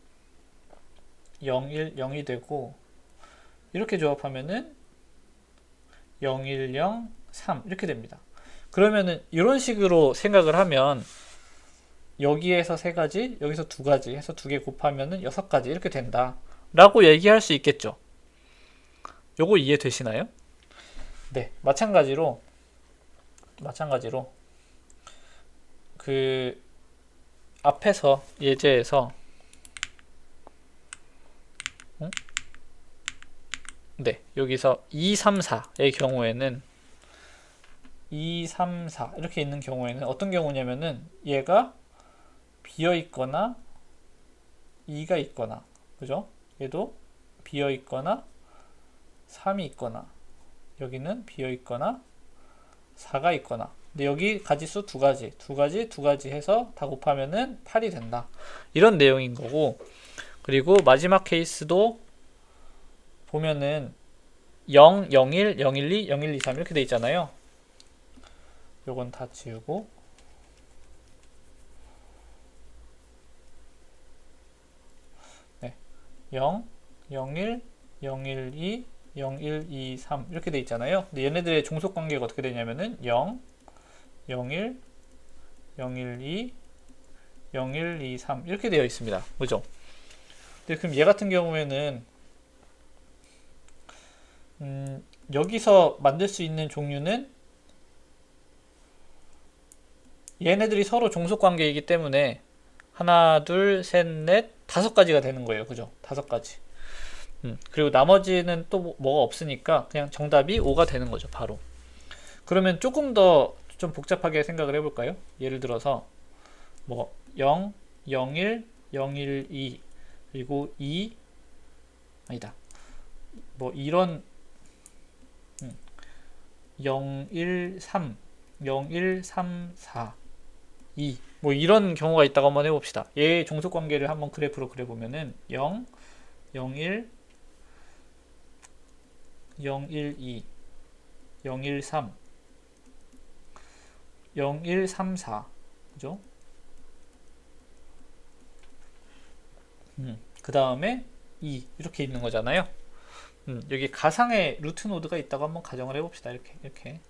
A: 0, 1, 0이 되고 이렇게 조합하면은 0, 1, 0, 3 이렇게 됩니다. 그러면은 이런 식으로 생각을 하면 여기에서 세 가지, 여기서 두 가지 해서 두 개 곱하면은 6가지 이렇게 된다 라고 얘기할 수 있겠죠. 요거 이해되시나요? 네, 마찬가지로 그 앞에서 예제에서 네, 여기서 2, 3, 4의 경우에는 2, 3, 4 이렇게 있는 경우에는 어떤 경우냐면은 얘가 비어 있거나 2가 있거나 그죠? 얘도 비어 있거나 3이 있거나 여기는 비어 있거나 4가 있거나 근데 여기 가지수 두 가지 해서 다 곱하면은 8이 된다 이런 내용인 거고 그리고 마지막 케이스도 보면은 0, 01, 012, 0123 이렇게 돼 있잖아요. 요건 다 지우고 네. 0, 01, 012, 0123 이렇게 돼 있잖아요. 근데 얘네들의 종속 관계가 어떻게 되냐면은 0, 01, 012, 0123 이렇게 되어 있습니다. 그죠? 근데 그럼 얘 같은 경우에는 여기서 만들 수 있는 종류는 얘네들이 서로 종속 관계이기 때문에 하나, 둘, 셋, 넷, 5가지가 되는 거예요. 그죠? 5가지. 그리고 나머지는 또 뭐가 없으니까 그냥 정답이 5가 되는 거죠. 바로. 그러면 조금 더 좀 복잡하게 생각을 해볼까요? 예를 들어서 뭐 0, 01, 012 그리고 2 아니다. 뭐 이런 013, 0134, 2 뭐 이런 경우가 있다고 한번 해봅시다. 얘 종속 관계를 한번 그래프로 그려보면은 0, 01, 012, 013, 0134 그죠? 그 다음에 2 이렇게 있는 거잖아요. 여기 가상의 루트 노드가 있다고 한번 가정을 해봅시다. 이렇게.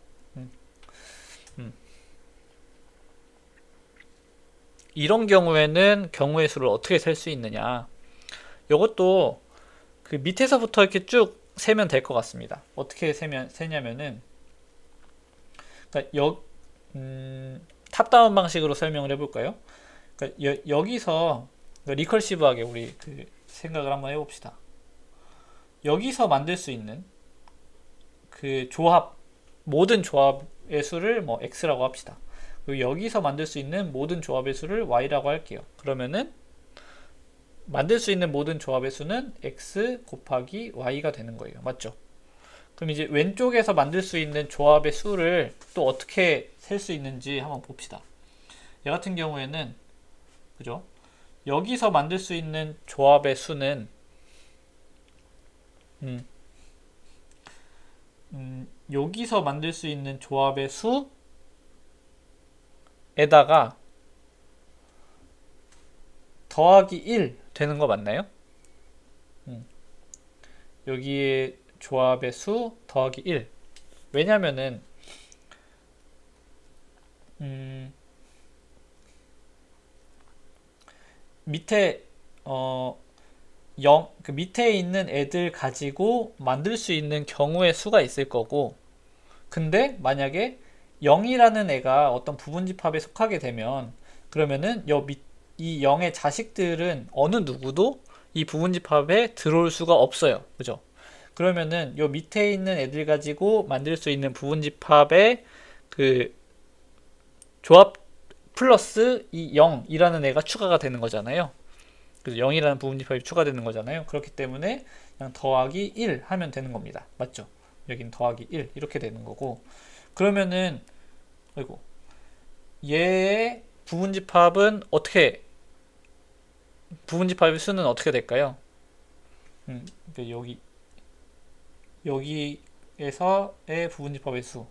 A: 이런 경우에는 경우의 수를 어떻게 셀 수 있느냐. 이것도 그 밑에서부터 이렇게 쭉 세면 될 것 같습니다. 어떻게 세냐면은 그러니까 탑다운 방식으로 설명을 해볼까요? 그러니까 여기서 리컬시브하게 우리 생각을 한번 해봅시다. 여기서 만들 수 있는 모든 조합의 수를 뭐 x라고 합시다. 그리고 여기서 만들 수 있는 모든 조합의 수를 y라고 할게요. 그러면은 만들 수 있는 모든 조합의 수는 x 곱하기 y가 되는 거예요. 맞죠? 그럼 이제 왼쪽에서 만들 수 있는 조합의 수를 또 어떻게 셀 수 있는지 한번 봅시다. 얘 같은 경우에는 그죠? 여기서 만들 수 있는 조합의 수는 여기서 만들 수 있는 조합의 수에다가 더하기 1 되는 거 맞나요? 여기에 조합의 수 더하기 1. 왜냐면은 밑에 그 밑에 있는 애들 가지고 만들 수 있는 경우의 수가 있을 거고, 근데 만약에 0이라는 애가 어떤 부분집합에 속하게 되면 그러면은 이 0의 자식들은 어느 누구도 이 부분집합에 들어올 수가 없어요. 그죠? 그러면은 요 밑에 있는 애들 가지고 만들 수 있는 부분집합의 그 조합 플러스 이 0이라는 애가 추가가 되는 거잖아요. 그래서 0이라는 부분집합이 추가되는 거잖아요. 그렇기 때문에 그냥 더하기 1 하면 되는 겁니다. 맞죠? 여긴 더하기 1 이렇게 되는 거고, 그러면은 얘의 부분집합의 수는 어떻게 될까요? 여기에서의 부분집합의 수,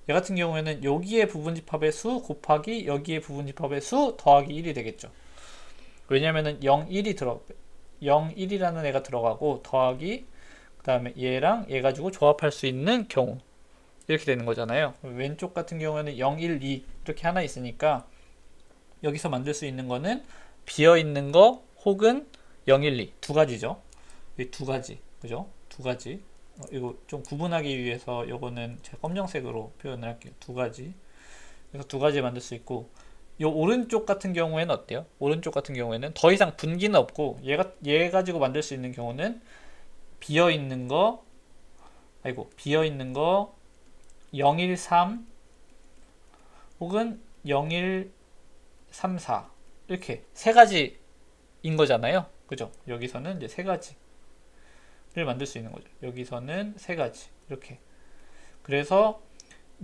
A: 얘 같은 경우에는 여기의 부분집합의 수 곱하기 여기의 부분집합의 수 더하기 1이 되겠죠. 왜냐면은 0, 1이라는 애가 들어가고 더하기 그 다음에 얘랑 얘 가지고 조합할 수 있는 경우 이렇게 되는 거잖아요. 왼쪽 같은 경우에는 0, 1, 2 이렇게 하나 있으니까 여기서 만들 수 있는 거는 비어있는 거 혹은 0, 1, 2 두 가지죠. 이 두 가지, 그죠? 두 가지. 이거 좀 구분하기 위해서 요거는 제가 검정색으로 표현을 할게요. 두 가지. 그래서 두 가지 만들 수 있고, 요 오른쪽 같은 경우에는 어때요? 오른쪽 같은 경우에는 더 이상 분기는 없고 얘 가지고 만들 수 있는 경우는 비어있는 거 013 혹은 0134 이렇게 세 가지인 거잖아요. 그죠? 여기서는 이제 세 가지를 만들 수 있는 거죠. 여기서는 세 가지 이렇게. 그래서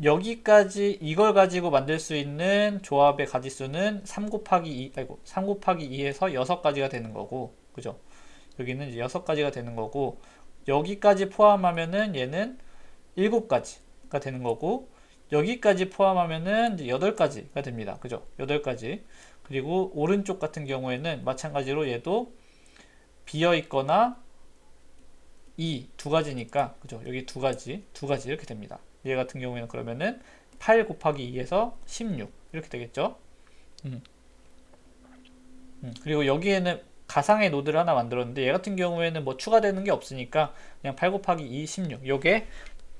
A: 여기까지 이걸 가지고 만들 수 있는 조합의 가지수는 3 곱하기 2에서 6가지가 되는 거고, 그죠? 여기는 이제 6가지가 되는 거고, 여기까지 포함하면은 얘는 7가지가 되는 거고, 여기까지 포함하면은 이제 8가지가 됩니다. 그죠? 8가지. 그리고 오른쪽 같은 경우에는 마찬가지로 얘도 비어 있거나 이 두 가지니까, 그죠? 여기 두 가지 이렇게 됩니다. 얘 같은 경우에는 그러면은 8 곱하기 2에서 16 이렇게 되겠죠. 그리고 여기에는 가상의 노드를 하나 만들었는데 얘 같은 경우에는 뭐 추가되는 게 없으니까 그냥 8 곱하기 2, 16 요게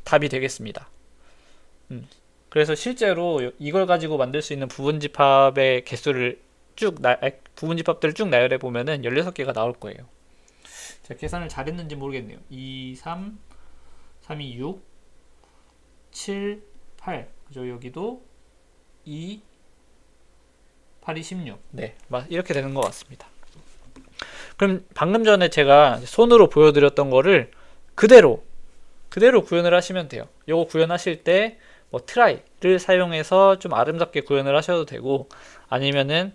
A: 답이 되겠습니다. 그래서 실제로 이걸 가지고 만들 수 있는 부분집합의 개수를 부분집합들을 쭉 나열해 보면은 16개가 나올 거예요. 제가 계산을 잘했는지 모르겠네요. 2, 3, 3이 6, 7, 8. 그죠? 여기도 2, 8이 16. 네, 이렇게 되는 것 같습니다. 그럼 방금 전에 제가 손으로 보여드렸던 거를 그대로 구현을 하시면 돼요. 요거 구현하실 때 뭐 트라이를 사용해서 좀 아름답게 구현을 하셔도 되고, 아니면은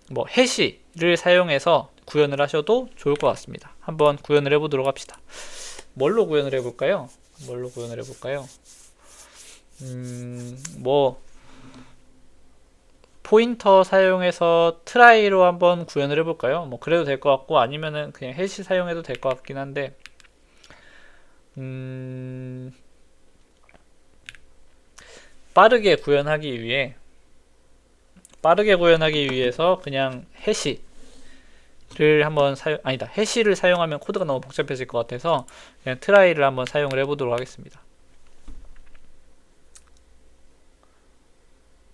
A: 뭐 해시를 사용해서 구현을 하셔도 좋을 것 같습니다. 한번 구현을 해보도록 합시다. 뭘로 구현을 해볼까요? 뭐 포인터 사용해서 트라이로 한번 구현을 해볼까요? 뭐 그래도 될 것 같고, 아니면은 그냥 해시 사용해도 될 것 같긴 한데, 빠르게 구현하기 위해서 그냥 해시를 한번 해시를 사용하면 코드가 너무 복잡해질 것 같아서 그냥 트라이를 한번 사용을 해보도록 하겠습니다.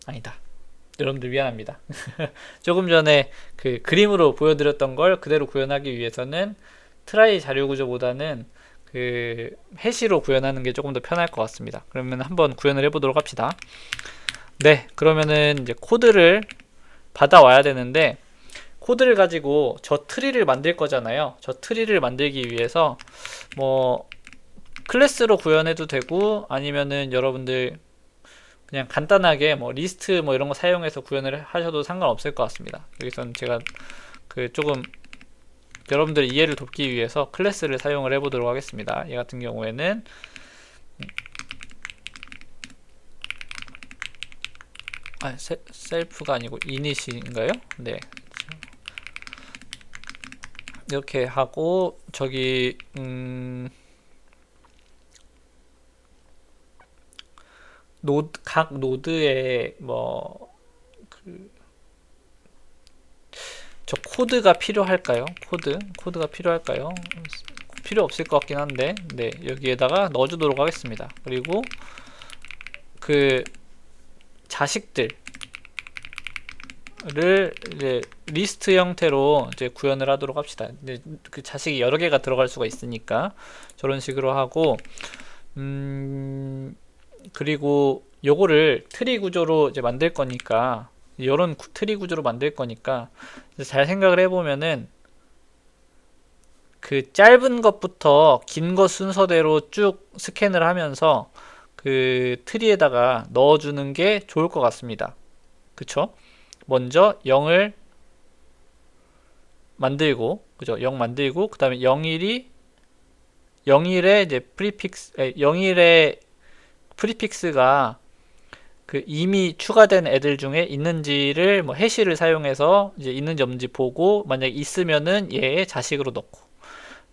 A: 아니다. 여러분들 미안합니다. 조금 전에 그 그림으로 보여드렸던 걸 그대로 구현하기 위해서는 트라이 자료 구조보다는 그 해시로 구현하는 게 조금 더 편할 것 같습니다. 그러면 한번 구현을 해보도록 합시다. 네, 그러면은 이제 코드를 받아와야 되는데, 코드를 가지고 저 트리를 만들 거잖아요. 저 트리를 만들기 위해서 뭐 클래스로 구현해도 되고, 아니면은 여러분들 그냥 간단하게 뭐 리스트 뭐 이런 거 사용해서 구현을 하셔도 상관없을 것 같습니다. 여기서는 제가 그 조금 여러분들 이해를 돕기 위해서 클래스를 사용을 해보도록 하겠습니다. 얘 같은 경우에는 셀프가 아니고 이닛인가요? 네, 이렇게 하고 저기 각 노드에 뭐 저 코드가 필요할까요? 코드가 필요할까요? 필요 없을 것 같긴 한데, 네, 여기에다가 넣어주도록 하겠습니다. 그리고 그 자식들을 이제 리스트 형태로 이제 구현을 하도록 합시다. 이제 그 자식이 여러 개가 들어갈 수가 있으니까 저런 식으로 하고, 그리고 요거를 트리 구조로 이제 만들 거니까, 이런 트리 구조로 만들 거니까 잘 생각을 해보면은 그 짧은 것부터 긴 것 순서대로 쭉 스캔을 하면서 그 트리에다가 넣어주는 게 좋을 것 같습니다. 그쵸? 먼저 0을 만들고, 그죠? 0 만들고, 그 다음에 01에 이제 프리픽스, 01에 프리픽스가 그 이미 추가된 애들 중에 있는지를 뭐 해시를 사용해서 이제 있는지 없는지 보고, 만약에 있으면은 얘의 자식으로 넣고,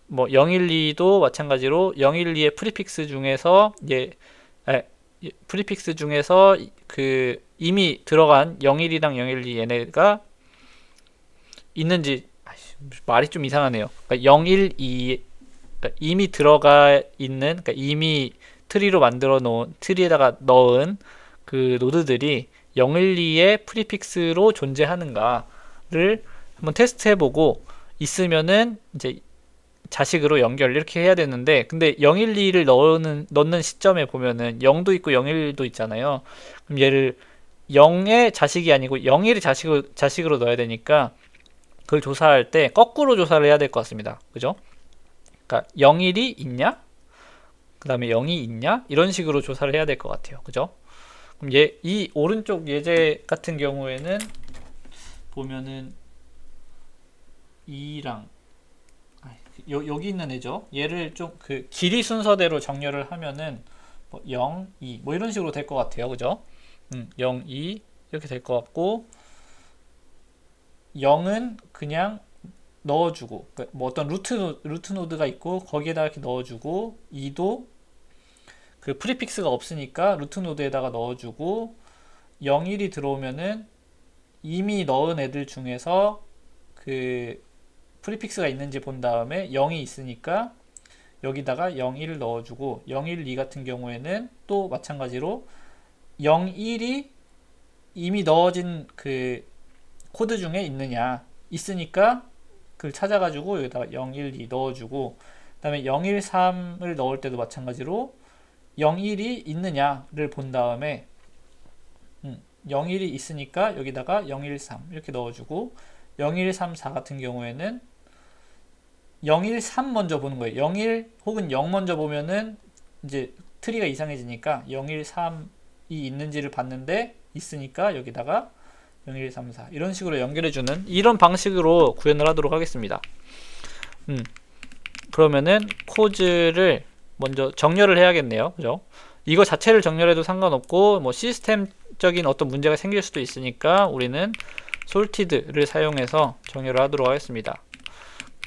A: 뭐 012도 마찬가지로 012의 프리픽스 중에서 프리픽스 중에서 그 이미 들어간 01이랑 012 얘네가 있는지, 말이 좀 이상하네요. 그러니까 012, 그러니까 이미 들어가 있는, 그러니까 이미 트리로 만들어 놓은, 트리에다가 넣은 그 노드들이 012의 프리픽스로 존재하는가를 한번 테스트해보고, 있으면은 이제 자식으로 연결 이렇게 해야 되는데, 근데 012를 넣는 시점에 보면은 0도 있고 01도 있잖아요. 그럼 얘를 0의 자식이 아니고 01의 자식으로 넣어야 되니까, 그걸 조사할 때 거꾸로 조사를 해야 될 것 같습니다. 그죠? 그러니까 01이 있냐? 그 다음에 0이 있냐? 이런 식으로 조사를 해야 될 것 같아요. 그죠? 그럼 이 오른쪽 예제 같은 경우에는 보면은 2랑 여기 있는 애죠. 얘를 좀 그 길이 순서대로 정렬을 하면은 뭐 0, 2 뭐 이런 식으로 될 것 같아요. 그죠? 0, 2 이렇게 될 것 같고, 0은 그냥 넣어주고, 뭐 어떤 루트 노드가 있고 거기에다가 이렇게 넣어주고, 2도 그 프리픽스가 없으니까 루트 노드에다가 넣어주고, 01이 들어오면은 이미 넣은 애들 중에서 그 프리픽스가 있는지 본 다음에 0이 있으니까 여기다가 01을 넣어주고, 012 같은 경우에는 또 마찬가지로 01이 이미 넣어진 그 코드 중에 있느냐, 있으니까 그걸 찾아가지고 여기다가 012 넣어주고, 그 다음에 013을 넣을 때도 마찬가지로 01이 있느냐를 본 다음에 01이 있으니까 여기다가 013 이렇게 넣어주고, 0134 같은 경우에는 013 먼저 보는 거예요. 01 혹은 0 먼저 보면은 이제 트리가 이상해지니까 013이 있는지를 봤는데 있으니까 여기다가 0134 이런 식으로 연결해주는 이런 방식으로 구현을 하도록 하겠습니다. 그러면은 코드를 먼저 정렬을 해야겠네요. 그죠? 이거 자체를 정렬해도 상관없고, 뭐 시스템적인 어떤 문제가 생길 수도 있으니까 우리는 sorted를 사용해서 정렬을 하도록 하겠습니다.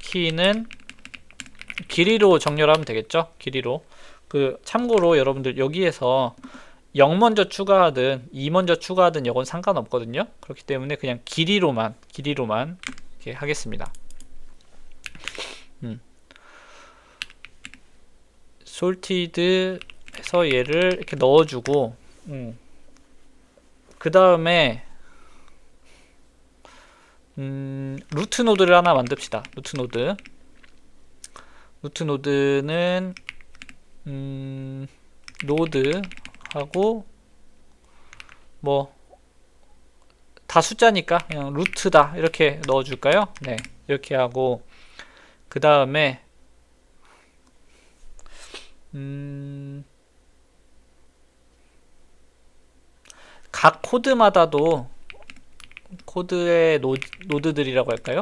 A: 키는 길이로 정렬하면 되겠죠? 길이로. 참고로 여러분들 여기에서 0 먼저 추가하든 2 먼저 추가하든 이건 상관없거든요. 그렇기 때문에 그냥 길이로만 이렇게 하겠습니다. sorted에서 얘를 이렇게 넣어주고, 그 다음에 루트 노드를 하나 만듭시다. 루트 노드는 노드 하고 뭐 다 숫자니까 그냥 루트다 이렇게 넣어줄까요? 네, 이렇게 하고 그 다음에 각 코드마다도 코드의 노드들이라고 할까요?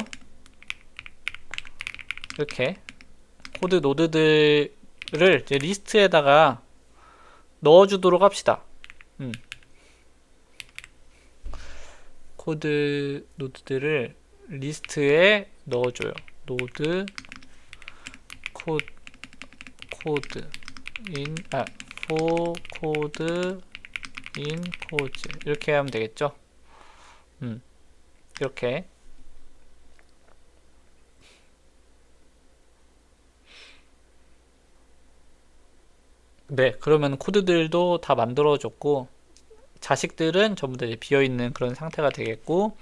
A: 이렇게 코드 노드들을 이제 리스트에다가 넣어주도록 합시다. 코드 노드들을 리스트에 넣어줘요. 노드 코드 인 for 코드 인 코즈 이렇게 하면 되겠죠. 이렇게 네, 그러면 코드들도 다 만들어줬고 자식들은 전부 다 이제 비어있는 그런 상태가 되겠고,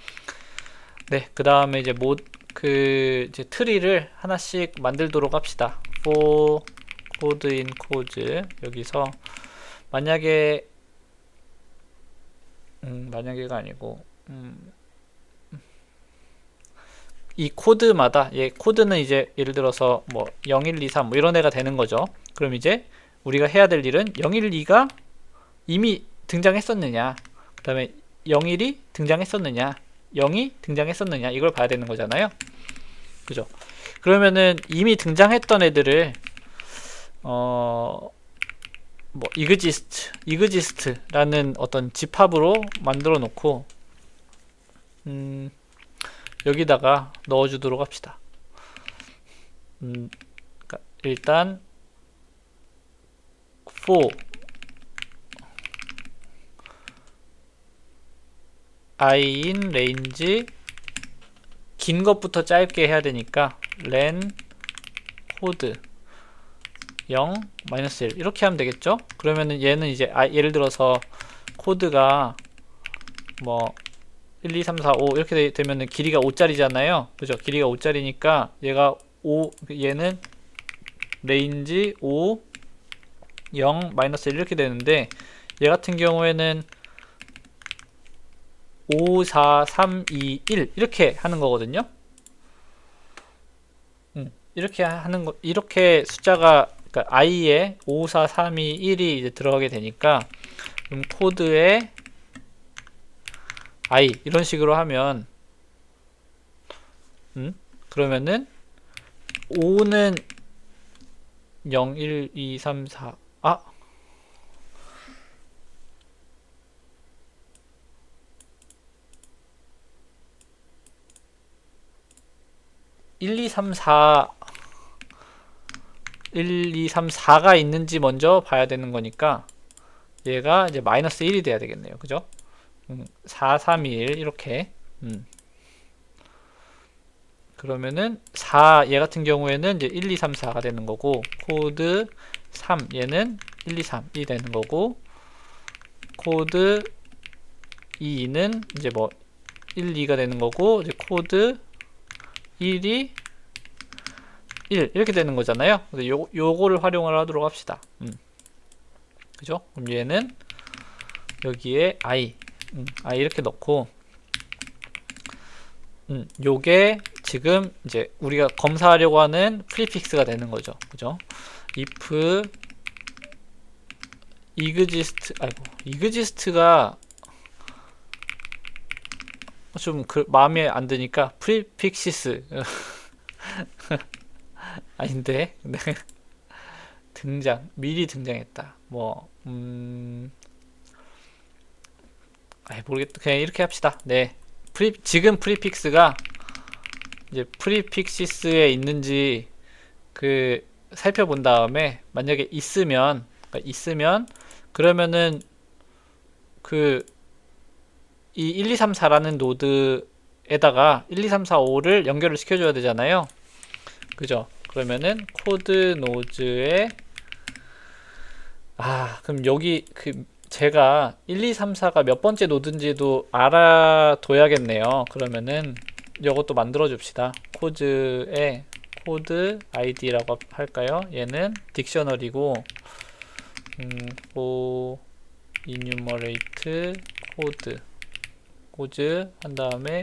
A: 네, 그 다음에 이제 이제 트리를 하나씩 만들도록 합시다. for code in code 여기서 만약에 만약에가 아니고 이 코드마다 코드는 이제 예를 들어서 뭐 0123 뭐 이런 애가 되는 거죠. 그럼 이제 우리가 해야 될 일은 012가 이미 등장했었느냐, 그 다음에 01이 등장했었느냐, 0이 등장했었느냐 이걸 봐야 되는 거잖아요. 그죠? 그러면은 이미 등장했던 애들을 뭐 exist라는 어떤 집합으로 만들어 놓고 여기다가 넣어주도록 합시다. 그러니까 일단 for I in range 긴 것부터 짧게 해야 되니까 len code 0 -1 이렇게 하면 되겠죠. 그러면은 얘는 이제 예를 들어서 코드가 뭐 1, 2, 3, 4, 5 이렇게 되면은 길이가 5짜리잖아요. 그죠? 길이가 5짜리니까 얘는 range 5 0 -1 이렇게 되는데 얘 같은 경우에는 5, 4, 3, 2, 1 이렇게 하는 거거든요. 이렇게 숫자가 그러니까 i에 5, 4, 3, 2, 1이 이제 들어가게 되니까 그럼 코드에 i 이런 식으로 하면 그러면은 5는 0, 1, 2, 3, 4 1, 2, 3, 4 1, 2, 3, 4가 있는지 먼저 봐야 되는 거니까 얘가 이제 마이너스 1이 돼야 되겠네요. 그죠? 4, 3, 2, 1 이렇게 그러면은 얘 같은 경우에는 이제 1, 2, 3, 4가 되는 거고 코드 3 얘는 1, 2, 3이 되는 거고 코드 2는 이제 뭐 1, 2가 되는 거고 이제 코드 1이 1 이렇게 되는 거잖아요. 요거를 활용을 하도록 합시다. 그죠? 그럼 얘는 여기에 i 이렇게 넣고 요게 지금 이제 우리가 검사하려고 하는 프리픽스가 되는 거죠. 그죠? if exist가 좀 마음에 안 드니까 프리픽시스 아닌데 네. 미리 등장했다. 뭐 모르겠다. 그냥 이렇게 합시다. 네. 지금 프리픽스가 이제 프리픽시스에 있는지 살펴본 다음에 만약에 있으면 그러면은 이 1, 2, 3, 4라는 노드에다가 1, 2, 3, 4, 5를 연결을 시켜줘야 되잖아요. 그죠? 그러면은 코드 노즈에 그럼 여기 제가 1, 2, 3, 4가 몇 번째 노드인지도 알아둬야겠네요. 그러면은 이것도 만들어 줍시다. 코드에 코드 id라고 할까요? 얘는 딕셔너리고 for enumerate 코드 한 다음에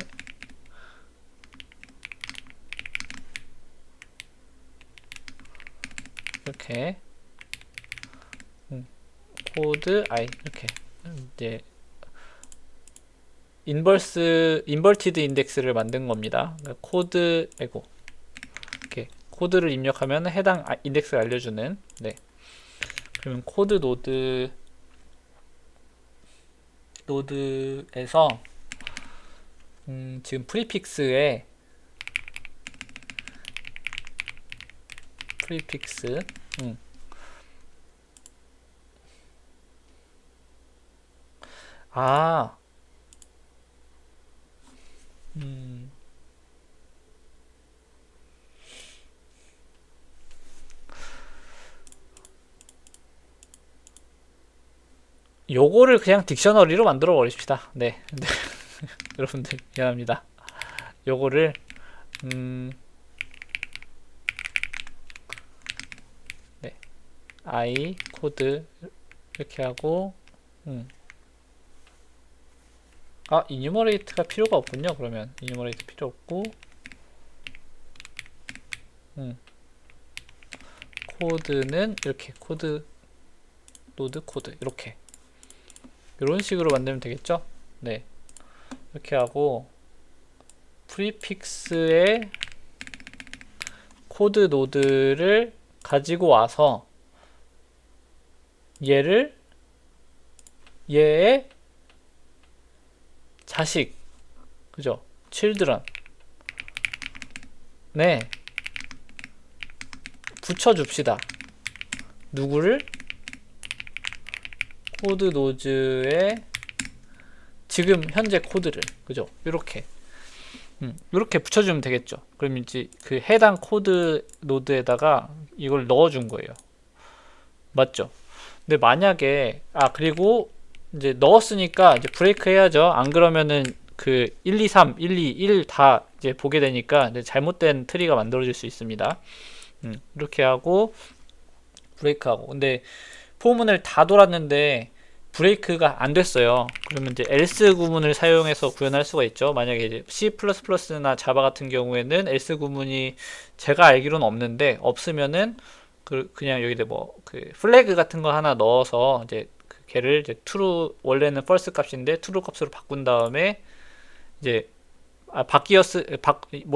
A: 이렇게 코드 i 이렇게 이제 인버티드 인덱스를 만든 겁니다. 그러니까 코드 이렇게 코드를 입력하면 해당 인덱스를 알려주는. 네. 그러면 코드 노드에서 지금 프리픽스 아 요거를 그냥 딕셔너리로 만들어 버립시다. 네. 네. 여러분들 미안합니다. 요거를 네. i 코드 이렇게 하고 이뉴머레이트가 필요가 없군요. 그러면 이뉴머레이트 필요 없고 코드는 이렇게 노드 코드 이렇게 이런 식으로 만들면 되겠죠? 네. 이렇게 하고 프리픽스의 코드 노드를 가지고 와서 얘의 자식, 그죠? children. 네. 붙여줍시다. 누구를? 코드 노드에 지금 현재 코드를, 그죠? 이렇게 붙여주면 되겠죠. 그럼 이제 그 해당 코드 노드에다가 이걸 넣어준 거예요. 맞죠? 근데 만약에 그리고 이제 넣었으니까 이제 브레이크 해야죠. 안 그러면은 그 1, 2, 3, 1, 2, 1 다 이제 보게 되니까 이제 잘못된 트리가 만들어질 수 있습니다. 이렇게 하고 브레이크하고. 근데 포문을 다 돌았는데 브레이크가 안 됐어요. 그러면 이제 else 구문을 사용해서 구현할 수가 있죠. 만약에 이제 C++나 자바 같은 경우에는 else 구문이 제가 알기로는 없는데, 없으면은 그냥 여기다 그 플래그 같은 거 하나 넣어서 이제 걔를 이제 true, 원래는 false 값인데 true 값으로 바꾼 다음에 이제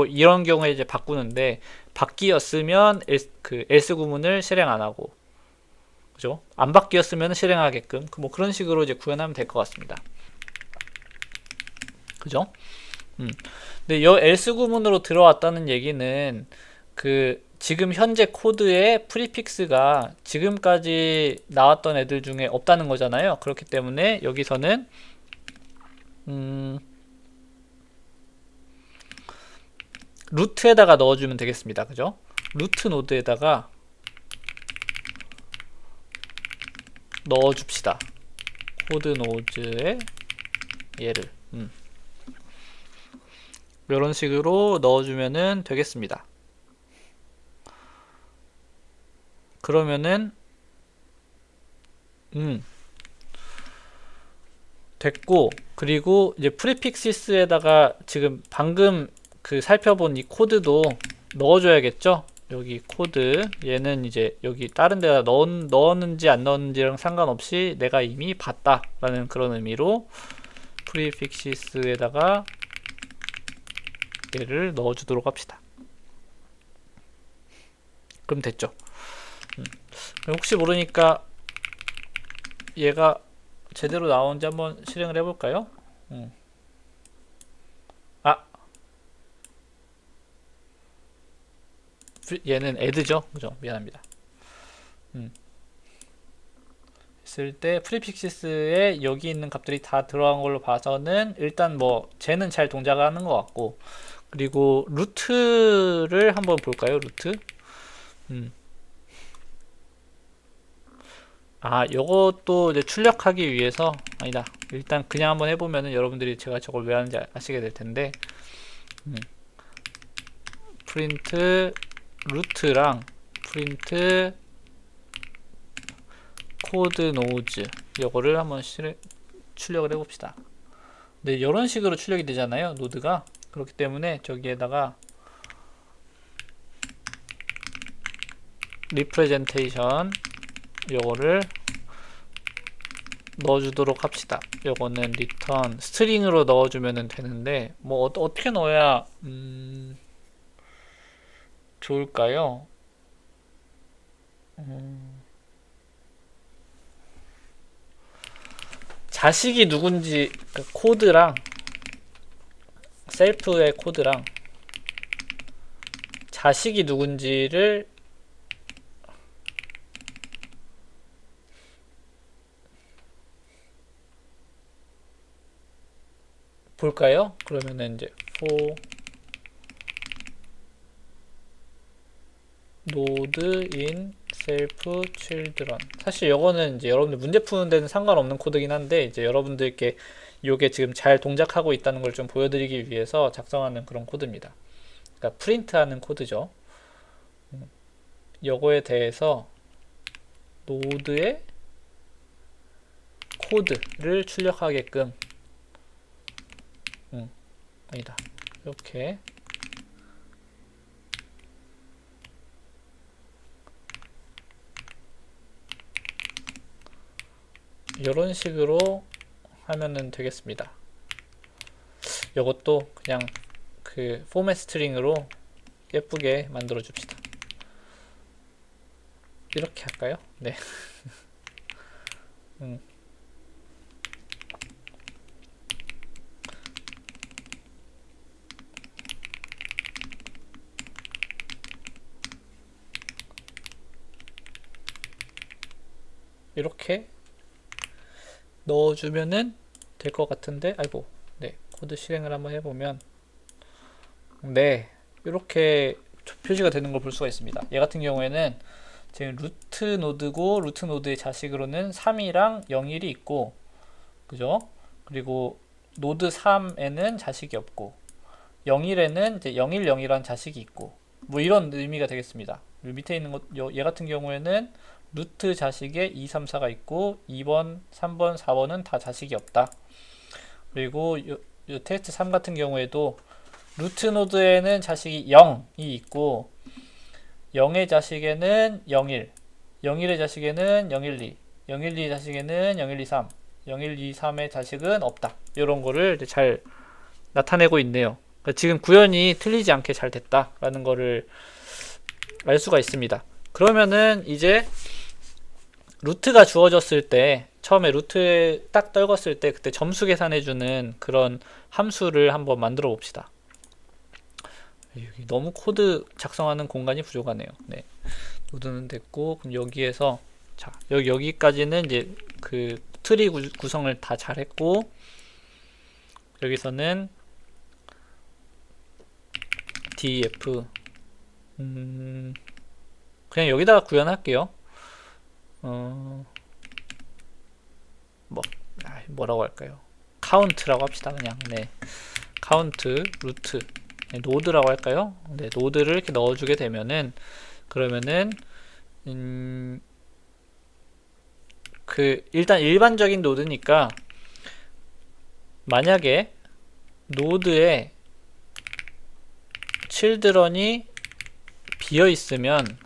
A: 이런 경우에 이제 바꾸는데, 바뀌었으면 else 구문을 실행 안 하고, 그죠? 안 바뀌었으면 실행하게끔 그런 식으로 이제 구현하면 될 것 같습니다. 그죠? 근데 여 else 구문으로 들어왔다는 얘기는 지금 현재 코드의 프리픽스가 지금까지 나왔던 애들 중에 없다는 거잖아요. 그렇기 때문에 여기서는 루트에다가 넣어주면 되겠습니다. 그죠? 루트 노드에다가 넣어줍시다. 코드 노드에 얘를 이런 식으로 넣어주면은 되겠습니다. 그러면은 됐고, 그리고 이제 프리픽시스에다가 지금 방금 살펴본 이 코드도 넣어줘야겠죠? 여기 코드, 얘는 이제 여기 다른 데다 넣었는지 안 넣었는지랑 상관없이 내가 이미 봤다 라는 그런 의미로 프리픽시스에다가 얘를 넣어주도록 합시다. 그럼 됐죠. 혹시 모르니까 얘가 제대로 나오는지 한번 실행을 해볼까요? 얘는 add죠? 그죠? 미안합니다. 했을 때 프리픽시스에 여기 있는 값들이 다 들어간 걸로 봐서는 일단 쟤는 잘 동작하는 것 같고, 그리고 루트를 한번 볼까요? 루트. 요것도 이제 출력하기 위해서, 아니다. 일단 그냥 한번 해보면은 여러분들이 제가 저걸 왜 하는지 아시게 될 텐데, 프린트 루트랑 프린트 코드 노즈, 요거를 한번 출력을 해봅시다. 네, 이런 식으로 출력이 되잖아요, 노드가. 그렇기 때문에 저기에다가 리프레젠테이션 요거를 넣어주도록 합시다. 요거는 리턴 스트링으로 넣어주면 되는데, 뭐 어떻게 넣어야 좋을까요? 자식이 누군지, 그 코드랑 셀프의 코드랑 자식이 누군지를 볼까요? 그러면은 이제 for node in self children. 사실 이거는 이제 여러분들 문제 푸는 데는 상관없는 코드긴 한데, 이제 여러분들께 이게 지금 잘 동작하고 있다는 걸 좀 보여드리기 위해서 작성하는 그런 코드입니다. 그러니까 프린트하는 코드죠. 요거에 대해서 노드의 코드를 출력하게끔, 아니다, 이렇게 이런 식으로 하면은 되겠습니다. 이것도 그냥 그 포맷 스트링으로 예쁘게 만들어 줍시다. 이렇게 할까요? 네. 이렇게 넣어주면은 될 것 같은데, 아이고, 네, 코드 실행을 한번 해보면, 네, 이렇게 표시가 되는 걸 볼 수가 있습니다. 얘 같은 경우에는 지금 루트 노드고, 루트 노드의 자식으로는 3이랑 01이 있고, 그죠? 그리고 노드 3에는 자식이 없고, 01에는 이제 010이라는 자식이 있고, 뭐 이런 의미가 되겠습니다. 밑에 있는 것, 얘 같은 경우에는 루트 자식에 2, 3, 4가 있고 2번, 3번, 4번은 다 자식이 없다. 그리고 요 테스트 3 같은 경우에도 루트 노드에는 자식이 0이 있고 0의 자식에는 01, 01의 자식에는 012, 012 자식에는 0123, 0123의 자식은 없다. 이런 거를 이제 잘 나타내고 있네요. 그러니까 지금 구현이 틀리지 않게 잘 됐다라는 거를 알 수가 있습니다. 그러면은 이제 루트가 주어졌을 때, 처음에 루트에 딱 떨궜을 때 그때 점수 계산해주는 그런 함수를 한번 만들어 봅시다. 여기 너무 코드 작성하는 공간이 부족하네요. 네, 노드는 됐고, 그럼 여기에서 자, 여기까지는 이제 그 트리 구성을 다 잘했고, 여기서는 def 그냥 여기다가 구현할게요. 뭐라고 할까요? 카운트라고 합시다. 그냥. 네, 카운트 루트, 네, 노드라고 할까요? 네, 노드를 이렇게 넣어주게 되면은, 그러면은 그 일단 일반적인 노드니까, 만약에 노드에 children이 비어 있으면은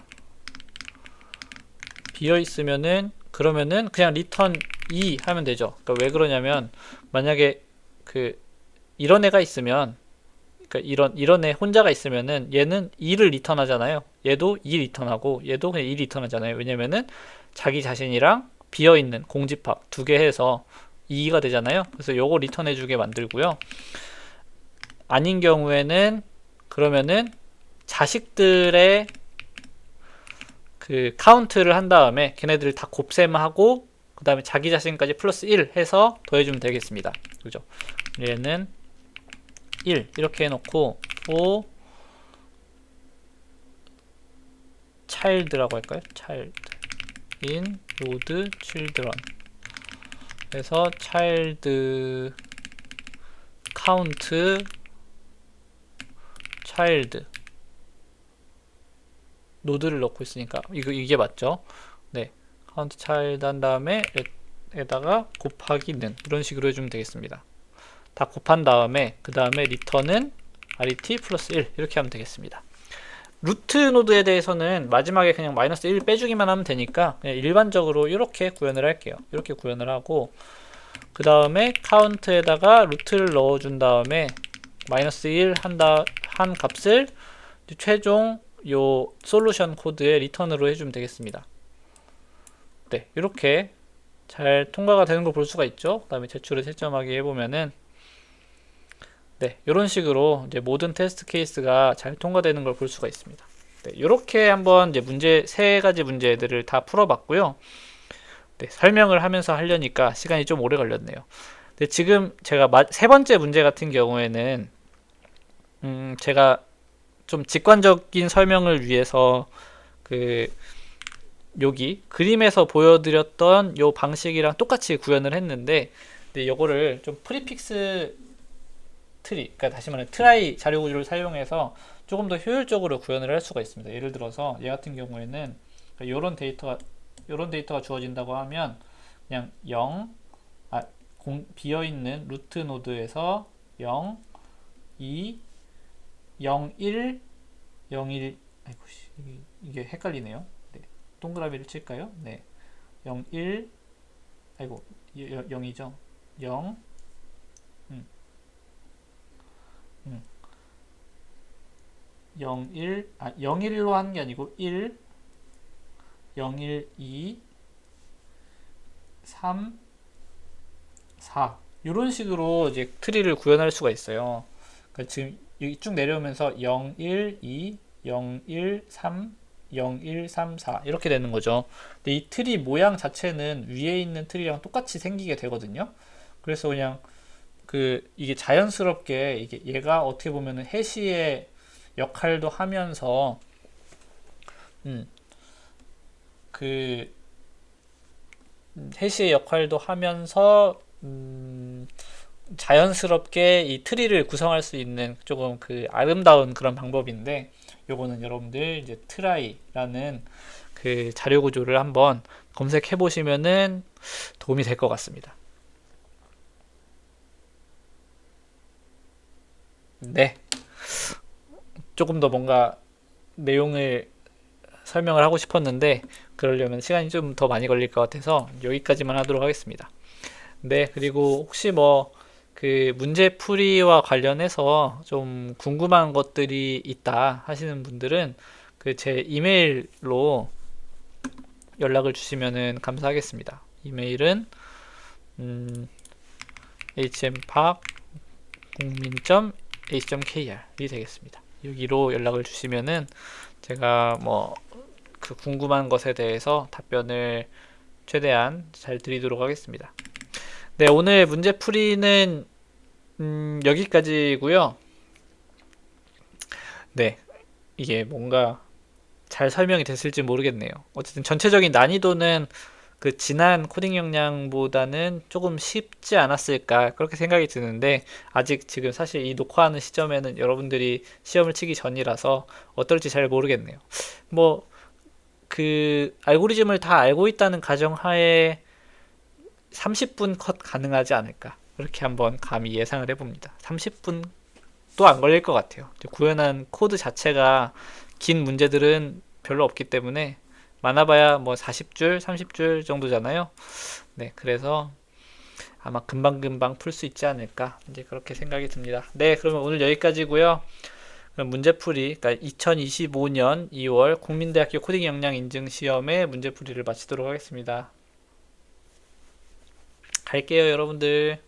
A: 그러면은 그냥 리턴 2 하면 되죠. 그러니까 왜 그러냐면, 만약에 그 이런 애가 있으면, 그러니까 이런 애 혼자가 있으면은 얘는 2를 리턴하잖아요. 얘도 2 리턴하고 얘도 그냥 2 리턴하잖아요. 왜냐면은 자기 자신이랑 비어 있는 공집합 두 개 해서 2가 되잖아요. 그래서 요거 리턴해 주게 만들고요. 아닌 경우에는 그러면은 자식들의 그 카운트를 한 다음에 걔네들을 다 곱셈하고 그 다음에 자기 자신까지 플러스 1 해서 더해주면 되겠습니다. 그죠? 얘는 1 이렇게 해놓고 for child라고 할까요? child in node children 그래서 child count child 노드를 넣고 있으니까 이게 맞죠? 네, count child 한 다음에 에다가 곱하기는 이런 식으로 해주면 되겠습니다. 다 곱한 다음에 그 다음에 리턴은 ret 플러스 1 이렇게 하면 되겠습니다. 루트 노드에 대해서는 마지막에 그냥 마이너스 1 빼주기만 하면 되니까 그냥 일반적으로 이렇게 구현을 할게요. 이렇게 구현을 하고 그 다음에 카운트에다가 루트를 넣어준 다음에 마이너스 1 한 값을 최종 요 솔루션 코드에 리턴으로 해주면 되겠습니다. 네, 이렇게 잘 통과가 되는 걸 볼 수가 있죠. 그 다음에 제출을 채점하기 해보면은 네, 이런 식으로 이제 모든 테스트 케이스가 잘 통과되는 걸 볼 수가 있습니다. 네, 이렇게 한번 이제 세 가지 문제들을 다 풀어봤고요. 네, 설명을 하면서 하려니까 시간이 좀 오래 걸렸네요. 네, 지금 제가 세 번째 문제 같은 경우에는 제가 좀 직관적인 설명을 위해서 여기 그림에서 보여드렸던 요 방식이랑 똑같이 구현을 했는데 네, 요거를 좀 프리픽스 트리, 그러니까 다시 말해 트라이 자료 구조를 사용해서 조금 더 효율적으로 구현을 할 수가 있습니다. 예를 들어서 얘 같은 경우에는 요런 데이터가 주어진다고 하면 그냥 0, 비어있는 루트 노드에서 0, 2, 0, 1, 0, 1, 아이고씨, 이게 헷갈리네요. 네, 동그라미를 칠까요? 네, 0, 1, 아이고, 0이죠. 0, 0, 1, 0, 1로 하는 게 아니고 1, 0, 1, 2, 3, 4 이런 식으로 이제 트리를 구현할 수가 있어요. 그러니까 지금 여기 쭉 내려오면서 0, 1, 2, 0, 1, 3, 0, 1, 3, 4 이렇게 되는 거죠. 근데 이 트리 모양 자체는 위에 있는 트리랑 똑같이 생기게 되거든요. 그래서 그냥 이게 자연스럽게 얘가 어떻게 보면은 해시의 역할도 하면서 해시의 역할도 하면서 자연스럽게 이 트리를 구성할 수 있는 조금 아름다운 그런 방법인데 요거는 여러분들 이제 트라이라는 자료 구조를 한번 검색해 보시면은 도움이 될 것 같습니다. 네, 조금 더 뭔가 내용을 설명을 하고 싶었는데 그러려면 시간이 좀 더 많이 걸릴 것 같아서 여기까지만 하도록 하겠습니다. 네, 그리고 혹시 문제풀이와 관련해서 좀 궁금한 것들이 있다 하시는 분들은 제 이메일로 연락을 주시면 감사하겠습니다. 이메일은 hmpark 공민.ac.kr이 되겠습니다. 여기로 연락을 주시면은 제가 궁금한 것에 대해서 답변을 최대한 잘 드리도록 하겠습니다. 네, 오늘 문제풀이는 여기까지고요. 네, 이게 뭔가 잘 설명이 됐을지 모르겠네요. 어쨌든 전체적인 난이도는 지난 코딩 역량보다는 조금 쉽지 않았을까 그렇게 생각이 드는데 아직 지금 사실 이 녹화하는 시점에는 여러분들이 시험을 치기 전이라서 어떨지 잘 모르겠네요. 알고리즘을 다 알고 있다는 가정하에 30분 컷 가능하지 않을까 그렇게 한번 감히 예상을 해봅니다. 30분도 안 걸릴 것 같아요. 구현한 코드 자체가 긴 문제들은 별로 없기 때문에 많아봐야 40줄, 30줄 정도잖아요. 네, 그래서 아마 금방금방 풀 수 있지 않을까 이제 그렇게 생각이 듭니다. 네, 그러면 오늘 여기까지고요. 그럼 문제풀이, 그러니까 2025년 2월 국민대학교 코딩 역량 인증 시험의 문제풀이를 마치도록 하겠습니다. 갈게요, 여러분들.